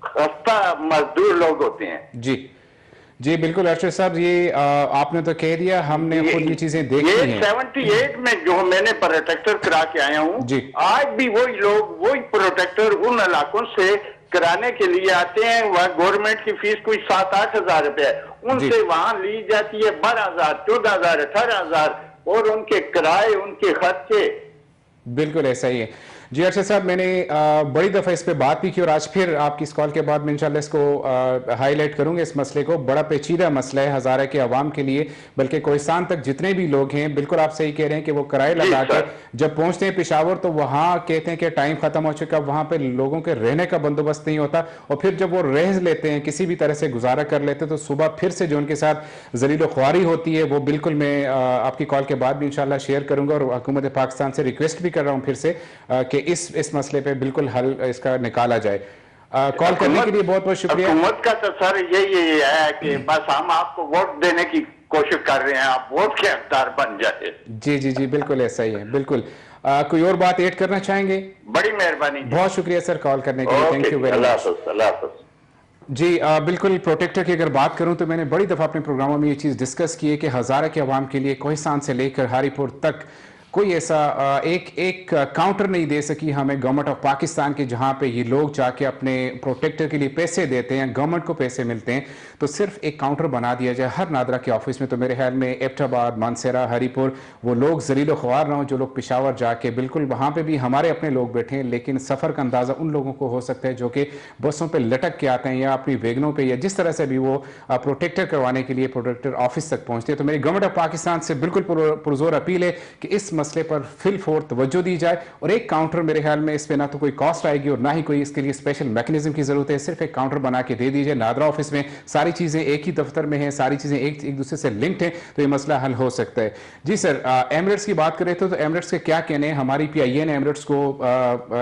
खस्ता मजदूर लोग होते हैं। जी जी, बिल्कुल अरशद साहब, ये आपने तो कह दिया, हमने खुद ये चीजें देखी हैं। 78 में जो मैंने प्रोटेक्टर करा के आया हूँ, आज भी वही लोग वही प्रोटेक्टर उन इलाकों से कराने के लिए आते हैं। वह गवर्नमेंट की फीस कोई 7-8 हजार रुपए है, उनसे वहां ली जाती है 12,000, 14,000, 18,000, और उनके किराए, उनके खर्चे। बिल्कुल ऐसा ही है। जी अरशद साहब, मैंने बड़ी दफ़ा इस पे बात भी की, और आज फिर आपकी इस कॉल के बाद मैं इंशाल्लाह इसको हाईलाइट करूंगा। इस मसले को, बड़ा पेचीदा मसला है हज़ारा के अवाम के लिए, बल्कि कोहिस्तान तक जितने भी लोग हैं, बिल्कुल आप सही कह रहे हैं कि वो किराए लगा के जब पहुंचते हैं पेशावर, तो वहाँ कहते हैं कि टाइम ख़त्म हो चुका, वहाँ पे लोगों के रहने का बंदोबस्त नहीं होता, और फिर जब वो रह लेते हैं, किसी भी तरह से गुजारा कर लेते हैं, तो सुबह फिर से जो उनके साथ जलील ख्वारी होती है, वो बिल्कुल मैं आपकी कॉल के बाद भी इंशाल्लाह शेयर करूंगा, और हुकूमत पाकिस्तान से रिक्वेस्ट भी कर रहा हूँ फिर से कि इस मसले पे बिल्कुल हल इसका निकाला जाए। कॉल करने के लिए बहुत बहुत शुक्रिया। हुकूमत का तो सर यही है कि बस हम आपको वोट देने की कोशिश कर रहे हैं, आप वोट के हकदार बन जाए। जी जी जी, बिल्कुल ऐसा ही है। बिल्कुल कोई और बात ऐड करना चाहेंगे? बड़ी मेहरबानी, बहुत शुक्रिया सर कॉल करने के लिए, थैंक यू वेरी मच। जी बिल्कुल, प्रोटेक्टर की अगर बात करूं तो मैंने बड़ी दफ़ा अपने प्रोग्रामों में ये चीज़ डिस्कस की है कि हज़ारा के अवाम के लिए कोहिस्तान से लेकर हारीपुर तक कोई ऐसा एक काउंटर नहीं दे सकी हमें गवर्नमेंट ऑफ पाकिस्तान के, जहां पे ये लोग जाके अपने प्रोटेक्टर के लिए पैसे देते हैं, गवर्नमेंट को पैसे मिलते हैं, तो सिर्फ एक काउंटर बना दिया जाए हर नादरा के ऑफिस में। तो मेरे ख्याल में एबटाबाद, मानसरा, हरीपुर, वो लोग जलील ख्वार ना हो जो लोग पेशावर जाके, बिल्कुल वहाँ पे भी हमारे अपने लोग बैठे हैं, लेकिन सफ़र का अंदाज़ा उन लोगों को हो सकता है जो कि बसों पे लटक के आते हैं या अपनी वैगनों पे या जिस तरह से भी वो प्रोटेक्टर करवाने के लिए प्रोटेक्टर ऑफिस तक पहुँचते हैं। तो मेरी गवर्नमेंट ऑफ पाकिस्तान से बिल्कुल पुरजोर अपील है कि इस मसले पर फिल फोर तवज्जो दी जाए, और एक काउंटर मेरे ख्याल में इस पर ना तो कोई कॉस्ट आएगी और ना ही कोई इसके लिए स्पेशल मैकेनिज्म की ज़रूरत है। सिर्फ एक काउंटर बना के दे दीजिए नादरा ऑफिस में, सारी चीज़ें एक ही दफ्तर में हैं, सारी चीज़ें एक दूसरे से लिंक्ड हैं, तो ये मसला हल हो सकता है। जी सर, एमिरेट्स की बात करें तो एमिरेट्स के क्या कहने हैं? हमारी PIA ने एमिरेट्स को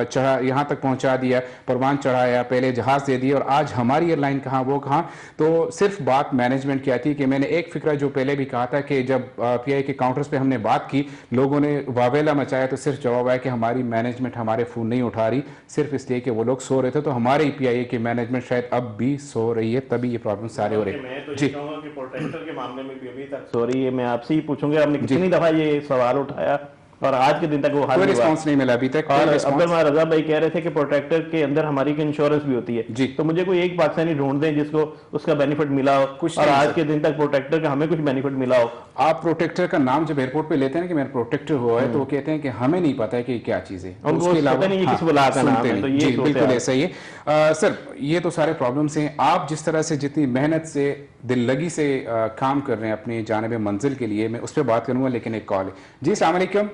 चढ़ा यहाँ तक पहुँचा दिया, परवान चढ़ाया, पहले जहाज़ दे दिया, और आज हमारी एयरलाइन कहाँ वो कहाँ। तो सिर्फ बात मैनेजमेंट की आती है कि मैंने एक फिक्रा जो पहले भी कहा था कि जब PIA के काउंटर्स पे हमने बात की, लोगों ने वावेला मचाया, तो सिर्फ जवाब आया कि हमारी मैनेजमेंट हमारे फ़ोन नहीं उठा रही, सिर्फ इसलिए कि वो लोग सो रहे थे। तो हमारे PIA की मैनेजमेंट शायद अब भी सो रही है, तभी ये प्रॉब्लम सारे हो रहे हैं। जी, प्रोटेक्टर के मामले में भी अभी तक सॉरी है, मैं आपसे ही पूछूंगा, आपने कितनी दफा ये सवाल उठाया और आज के दिन तक वो हल कोई रिस्पांस नहीं मिला अभी तक। और अब्दुल रजा भाई कह रहे थे कि प्रोटेक्टर के अंदर हमारी इंश्योरेंस भी होती है जी, तो मुझे कोई एक पाकिस्तानी ढूंढ दें जिसको उसका बेनिफिट मिला हो कुछ और आज के दिन तक प्रोटेक्टर का हमें कुछ बेनिफिट मिला हो। आप प्रोटेक्टर का नाम जब एयरपोर्ट पे लेते हैं कि मेरा प्रोटेक्टर हुआ है, तो वो कहते हैं कि हमें नहीं पता है कि क्या चीज़ है, उनको पता नहीं किस बुला का नाम है, तो ये जी बिल्कुल ऐसा ही है। सर, ये तो सारे प्रॉब्लम्स हैं। आप जिस तरह से जितनी मेहनत से दिल लगी से काम कर रहे हैं अपनी जानिब मंजिल के लिए, मैं उस पर बात करूंगा, लेकिन एक कॉल है। जी अस्सलाम वालेकुम।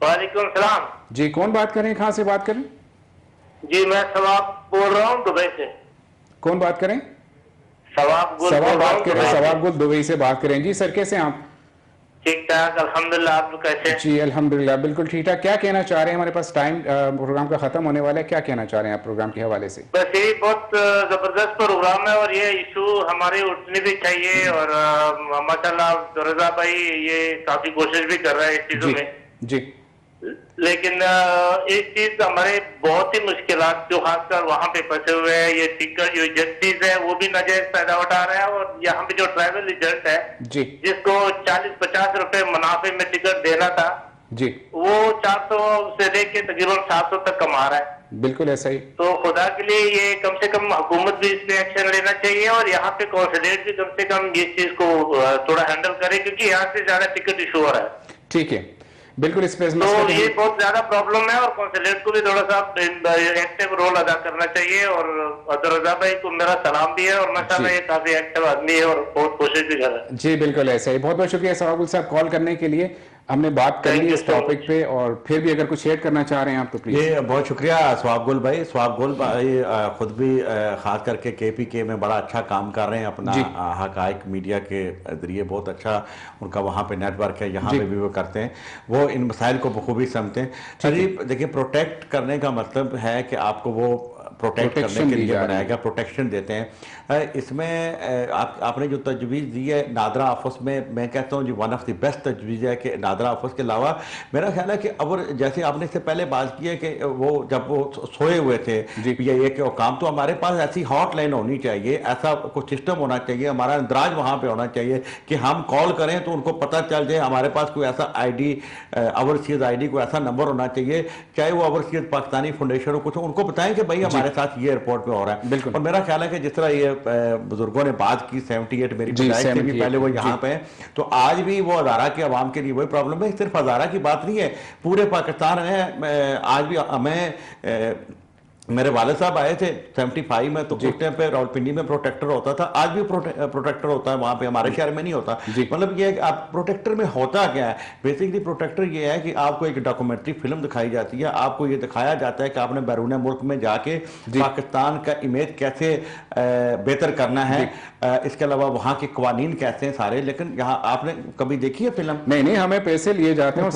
वालेकुम सलाम। जी, कौन बात कर रहे हैं, कहाँ से बात कर रहे हैं? जी मैं सवाब बोल रहा हूँ दुबई से। कौन बात करें? सवाब गुल बात कर रहे हैं, सवाब गुल दुबई से बात करें। जी सर, कैसे हैं आप? ठीक ठाक अल्हम्दुलिल्लाह, आप कैसे? जी अल्हम्दुलिल्लाह बिल्कुल ठीक ठाक। क्या कहना चाह रहे हैं? हमारे पास टाइम प्रोग्राम का खत्म होने वाला है, क्या कहना चाह रहे हैं आप प्रोग्राम के हवाले से? बस यही बहुत जबरदस्त प्रोग्राम है और ये इशू हमारे उठने भी चाहिए और माशाल्लाह रजा भाई ये काफी कोशिश भी कर रहा है इस चीजों में। जी, लेकिन एक चीज हमारे बहुत ही मुश्किलात जो खासकर वहाँ पे फंसे हुए हैं, ये टिकट जो एजेंसीज है वो भी नाजायज फायदा उठा रहे हैं और यहाँ पे जो ट्रैवल एजेंट है जी, जिसको 40-50 रुपए मुनाफे में टिकट देना था जी, वो 400 से लेके तकरीबन 700 तक कमा रहा है। बिल्कुल ऐसा ही। तो खुदा के लिए ये कम से कम हुकूमत भी इस पे एक्शन लेना चाहिए और यहाँ पे कौंसलेट भी कम से कम इस चीज को थोड़ा हैंडल करे क्योंकि यहाँ से ज्यादा टिकट इशू हो रहा है। ठीक है, बिल्कुल इस पे तो ये बहुत ज्यादा प्रॉब्लम है और कौंसलेट को भी थोड़ा सा एक्टिव रोल अदा करना चाहिए और अब्दुल रजा भाई को मेरा सलाम भी है और माशाल्लाह ये काफी एक्टिव आदमी है और बहुत कोशिश भी कर रहा है। जी बिल्कुल ऐसा ही। बहुत बहुत शुक्रिया सवाबुल साहब कॉल करने के लिए, हमने बात कर ली इस टॉपिक पे, और फिर भी अगर कुछ ऐड करना चाह रहे हैं आप तो प्लीज। ये बहुत शुक्रिया स्वाबगुल भाई। स्वाबगुल भाई खुद भी खास करके KPK में बड़ा अच्छा काम कर रहे हैं, अपना हकाइक मीडिया के जरिए बहुत अच्छा उनका वहाँ पे नेटवर्क है, यहाँ पे भी वो करते हैं, वो इन मसाइल को बखूबी समझते हैं। चलिए देखिए, प्रोटेक्ट करने का मतलब है कि आपको वो प्रोटेक्ट करने के लिए बनाया गया, प्रोटेक्शन देते हैं। इसमें आपने जो तजवीज़ दी है नादरा ऑफिस में, मैं कहता हूँ जी वन ऑफ द बेस्ट तजवीज़ है कि नादरा ऑफिस के अलावा मेरा ख्याल है कि अब जैसे आपने इससे पहले बात की है कि वो जब वो सोए हुए थे PIA के काम, तो हमारे पास ऐसी हॉटलाइन होनी चाहिए, ऐसा कुछ सिस्टम होना चाहिए, हमारा इंदराज वहाँ पे होना चाहिए कि हम कॉल करें तो उनको पता चल जाए, हमारे पास कोई ऐसा ID ओवरसीज ID कोई ऐसा नंबर होना चाहिए, चाहे वो ओवरसीज पाकिस्तानी फाउंडेशन हो, कुछ उनको बताएं कि भाई हमारे साथ ये एयरपोर्ट पे हो रहा है। बिल्कुल। और मेरा ख्याल है कि जिस तरह ये बुजुर्गों ने बात की 78 मेरी पैदाइश से भी पहले वो यहाँ पे है, तो आज भी वो हज़ारा के अवाम के लिए वही प्रॉब्लम है। सिर्फ हज़ारा की बात नहीं है, पूरे पाकिस्तान में आज भी हमें मेरे वाले साहब आए थे 75 में, तो उस टाइम पे रावलपिंडी में प्रोटेक्टर होता था, आज भी प्रोटेक्टर होता है वहां पे, हमारे शहर में नहीं होता। मतलब ये है कि आप प्रोटेक्टर में होता क्या है, बेसिकली प्रोटेक्टर ये है कि आपको एक डॉक्यूमेंट्री फिल्म दिखाई जाती है, आपको ये दिखाया जाता है कि आपने बैरून मुल्क में जाके पाकिस्तान का इमेज कैसे बेहतर करना है, इसके अलावा वहाँ के कवानीन कैसे हैं सारे। लेकिन यहाँ आपने कभी देखी है फिल्म? नहीं, हमें पैसे लिए जाते हैं,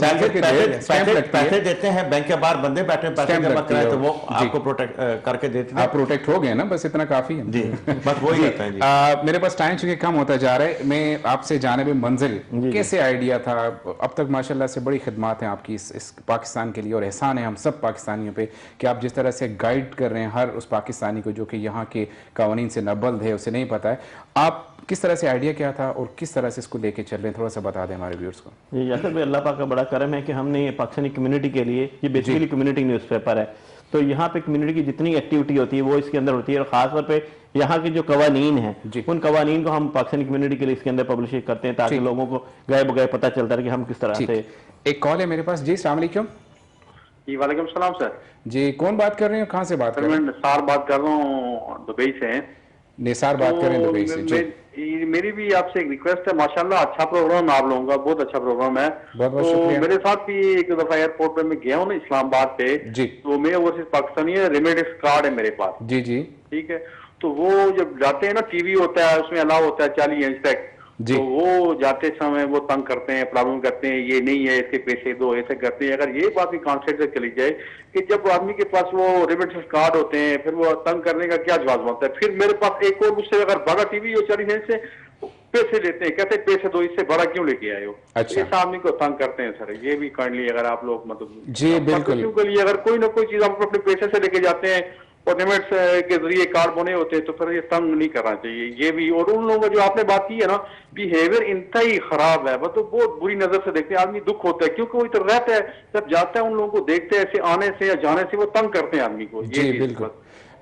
पैसे देते हैं, बैंक के बाहर बंदे बैठे पैसे जमा कराए तो वो आपको प्रोटेक्ट करके देते हैं। आप प्रोटेक्ट हो गए ना, बस इतना काफी है। जी बस वही रहता है जी। मेरे पास टाइम चूंकि कम होता जा रहा है, मैं आपसे जानिब मंजिल कैसे आइडिया था, अब तक माशाल्लाह से बड़ी खिदमत है आपकी इस पाकिस्तान के लिए, और एहसान है हम सब पाकिस्तानियों पे कि आप जिस तरह से गाइड कर रहे हैं हर उस पाकिस्तानी को जो कि यहाँ के कवानीन से नबल्द है, उसे नहीं पता है। आप किस तरह से आइडिया क्या था और किस तरह से इसको लेके चल रहे हैं, थोड़ा सा बता दें हमारे व्यूअर्स को। ये यासर भाई, अल्लाह पाक का बड़ा करम है कि हमने ये पाकिस्तानी कम्युनिटी के लिए, ये बेसिकली कम्युनिटी न्यूज़पेपर है, तो यहाँ पे कम्युनिटी की जितनी एक्टिविटी होती है वो इसके अंदर होती है, और ख़ास तौर पे यहाँ के जो कवानीन हैं उन कवानीन को हम पाकिस्तानी कम्युनिटी के लिए इसके अंदर पब्लिश करते हैं, ताकि लोगों को गए बगैर पता चलता है कि हम किस तरह से। एक कॉल है मेरे पास जी, अस्सलाम वालेकुम। जी वालेकुम सलाम सर। जी कौन बात कर रहे हैं, कहाँ से बात कर रहे हैं? मैं निसार बात कर रहा हूँ, दुबई से हैं। निसार बात कर रहे हैं दुबई से जी। मेरी भी आपसे एक रिक्वेस्ट है, माशाल्लाह अच्छा प्रोग्राम आप लोगों का, बहुत अच्छा प्रोग्राम है। बहुत बहुत तो शुक्रिया। मेरे साथ भी एक दफा एयरपोर्ट पे मैं गया हूँ ना इस्लामाबाद पे जी। तो मैं ओवरसीज पाकिस्तानी है, रेमिडेंस कार्ड है मेरे पास। जी जी ठीक है, तो वो जब जाते हैं ना, टीवी होता है उसमें अलाउ होता है 40 इंच तक, जी। तो वो जाते समय वो तंग करते हैं, प्रॉब्लम करते हैं, ये नहीं है इसके पैसे दो, ऐसे करते हैं। अगर ये बात भी कॉन्सेप्ट से चली जाए कि जब आदमी के पास वो रेमिटेंस कार्ड होते हैं, फिर वो तंग करने का क्या जवाब होता है। फिर मेरे पास एक और मुझसे अगर बड़ा टीवी हो 40 इंच से, पैसे लेते हैं, कहते हैं पैसे दो, इससे बड़ा क्यों लेके आए हो। अच्छा। इस आदमी को तंग करते हैं सर, ये भी काइंडली अगर आप लोग मतलब जी बिल्कुल के लिए अगर कोई ना कोई चीज हम अपने पैसे से लेके जाते हैं और लिमिट्स के जरिए कार्ड बने होते हैं, तो फिर ये तंग नहीं करना चाहिए। ये भी, और उन लोगों का जो आपने बात की है ना, बिहेवियर इंतहाई खराब है, मतलब बहुत बुरी नजर से देखते हैं, आदमी दुख होता है, क्योंकि वो इधर रहता है, जब जाता है उन लोगों को देखते हैं ऐसे आने से या जाने से, वो तंग करते हैं आदमी को। जी बिल्कुल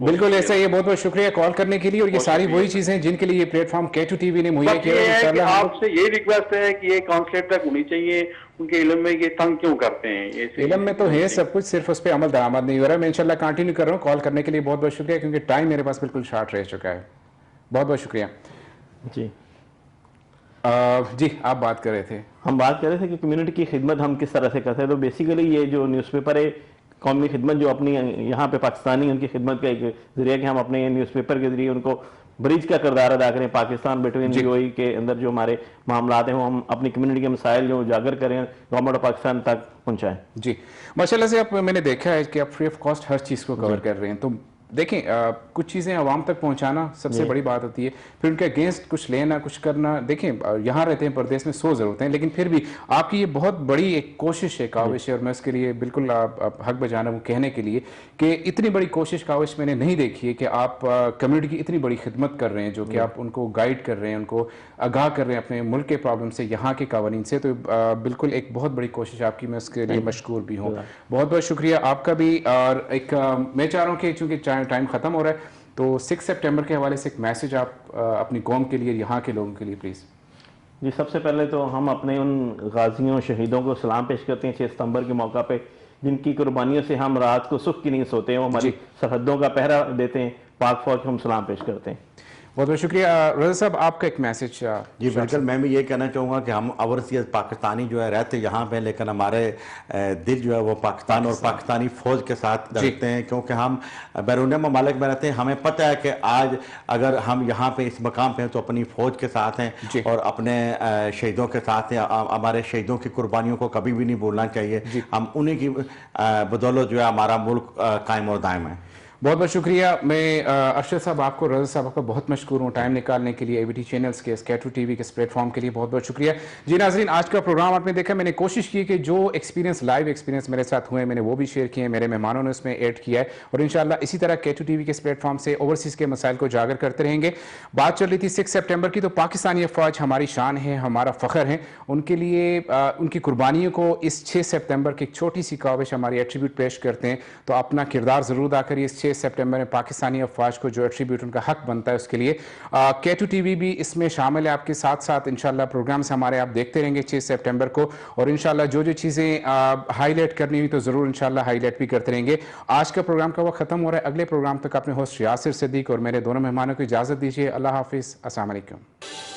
बिल्कुल ऐसा ही है। बहुत बहुत शुक्रिया कॉल करने के लिए, और ये सारी वही चीजें जिनके लिए ये प्लेटफॉर्म K2 TV ने मुहैया किया है। इंशाल्लाह आपसे ये रिक्वेस्ट है कि ये कॉन्सेप्ट तक होनी चाहिए, उनके इल्म में ये तंग क्यों करते हैं। इल्म में तो है सब कुछ, सिर्फ उस पर अमल दरामद नहीं हो रहा है। मैं इंशाल्लाह कंटिन्यू कर रहा हूँ। कॉल करने के लिए बहुत बहुत शुक्रिया, क्योंकि टाइम मेरे पास बिल्कुल शॉर्ट रह चुका है। बहुत बहुत शुक्रिया जी। जी आप बात कर रहे थे। हम बात कर रहे थे कि कम्युनिटी की खिदमत हम किस तरह से करते हैं। तो बेसिकली ये जो न्यूज़पेपर है, कौमी खिदमत जो अपनी यहाँ पे पाकिस्तानी, उनकी खिदमत का एक जरिया कि हम अपने न्यूज़पेपर के जरिए उनको ब्रिज का किरदार अदा करें पाकिस्तान बिटवीन यूएई के अंदर जो हमारे मामला हैं, वो हम अपनी कम्युनिटी के मसाइल जो उजागर करें, गवर्नमेंट ऑफ पाकिस्तान तक पहुँचाएँ। जी माशाल्लाह से आप, मैंने देखा है कि आप फ्री ऑफ कॉस्ट हर चीज़ को कवर कर रहे हैं। तो देखें कुछ चीज़ें आवाम तक पहुंचाना सबसे बड़ी बात होती है, फिर उनके अगेंस्ट कुछ लेना, कुछ करना। देखें यहाँ रहते हैं परदेश में 100 ज़रूरतें हैं, लेकिन फिर भी आपकी ये बहुत बड़ी एक कोशिश है, काविश है, और मैं उसके लिए बिल्कुल आप हक बजाना हूँ कहने के लिए कि इतनी बड़ी कोशिश काविश मैंने नहीं देखी है कि आप कम्युनिटी की इतनी बड़ी खिदमत कर रहे हैं, जो कि आप उनको गाइड कर रहे हैं, उनको आगाह कर रहे हैं अपने मुल्क के प्रॉब्लम से, यहाँ के कवानीन से। तो बिल्कुल एक बहुत बड़ी कोशिश आपकी, मैं उसके लिए मशकूर भी हूँ। बहुत बहुत शुक्रिया आपका भी। और एक मैं चाह रहा हूँ कि चूँकि टाइम ख़त्म हो रहा है, तो 6 सितंबर के हवाले से एक मैसेज आप अपनी कौम के लिए, यहाँ के लोगों के लिए प्लीज़। जी, सबसे पहले तो हम अपने उन गाजियों शहीदों को सलाम पेश करते हैं 6 सितंबर के मौका पे, जिनकी कुर्बानियों से हम रात को सुख की नींद सोते हैं, वो हमारी सरहदों का पहरा देते हैं। पाक फौज को हम सलाम पेश करते हैं। बहुत बहुत शुक्रिया। रज़ा साहब आपका एक मैसेज। जी बिल्कुल, मैं भी ये कहना चाहूँगा कि हम ओवरसीज पाकिस्तानी जो है रहते यहाँ पे, लेकिन हमारे दिल जो है वो पाकिस्तान और पाकिस्तानी फ़ौज के साथ रहते हैं, क्योंकि हम बैरून ममालिक में रहते हैं। हमें पता है कि आज अगर हम यहाँ पे इस मकाम पे हैं तो अपनी फ़ौज के साथ हैं और अपने शहीदों के साथ हैं। हमारे शहीदों की कुर्बानियों को कभी भी नहीं भूलना चाहिए। हम उन्हीं की बदौलत जो है हमारा मुल्क कायम और दायम है। बहुत बहुत शुक्रिया। मैं अरशद साहब आपको, रज़ा साहब आपका बहुत मशकूर हूँ टाइम निकालने के लिए, ABT चैनल्स के, K2 TV के इस प्लेटफॉर्म के लिए बहुत बहुत शुक्रिया। जी नाज़रीन, आज का प्रोग्राम आपने देखा। मैंने कोशिश की कि जो एक्सपीरियंस, लाइव एक्सपीरियंस मेरे साथ हुए, मैंने वो भी शेयर किए, मेरे मेहमानों ने उसमें ऐड किया है, और इंशाल्लाह इसी तरह K2 TV के इस प्लेटफॉर्म से ओवरसीज़ के मसाइल को उजागर करते रहेंगे। बात चल रही थी 6 सितंबर की, तो पाकिस्तानी फ़ौज हमारी शान है, हमारा फ़ख्र है। उनके लिए उनकी कुर्बानियों को इस 6 सितंबर की एक छोटी सी काविश, हमारी एट्रीब्यूट पेश करते हैं। तो अपना किरदार ज़रूर अदा करिए इस 6 सितंबर में, पाकिस्तानी अफवाज को जो एट्रीब्यूट उनका हक बनता है उसके लिए। K2 TV भी इसमें शामिल है आपके साथ साथ। इंशाल्लाह प्रोग्राम्स हमारे आप देखते रहेंगे 6 सितंबर को, और इंशाल्लाह जो जो चीज़ें हाईलाइट करनी हुई तो ज़रूर इंशाल्लाह हाईलाइट भी करते रहेंगे। आज का प्रोग्राम का वक्त ख़त्म हो रहा है। अगले प्रोग्राम तक अपने होस्ट यासिर सिद्दीक और मेरे दोनों मेहमानों को इजाज़त दीजिए। अल्लाह हाफिज़, अस्सलाम वालेकुम।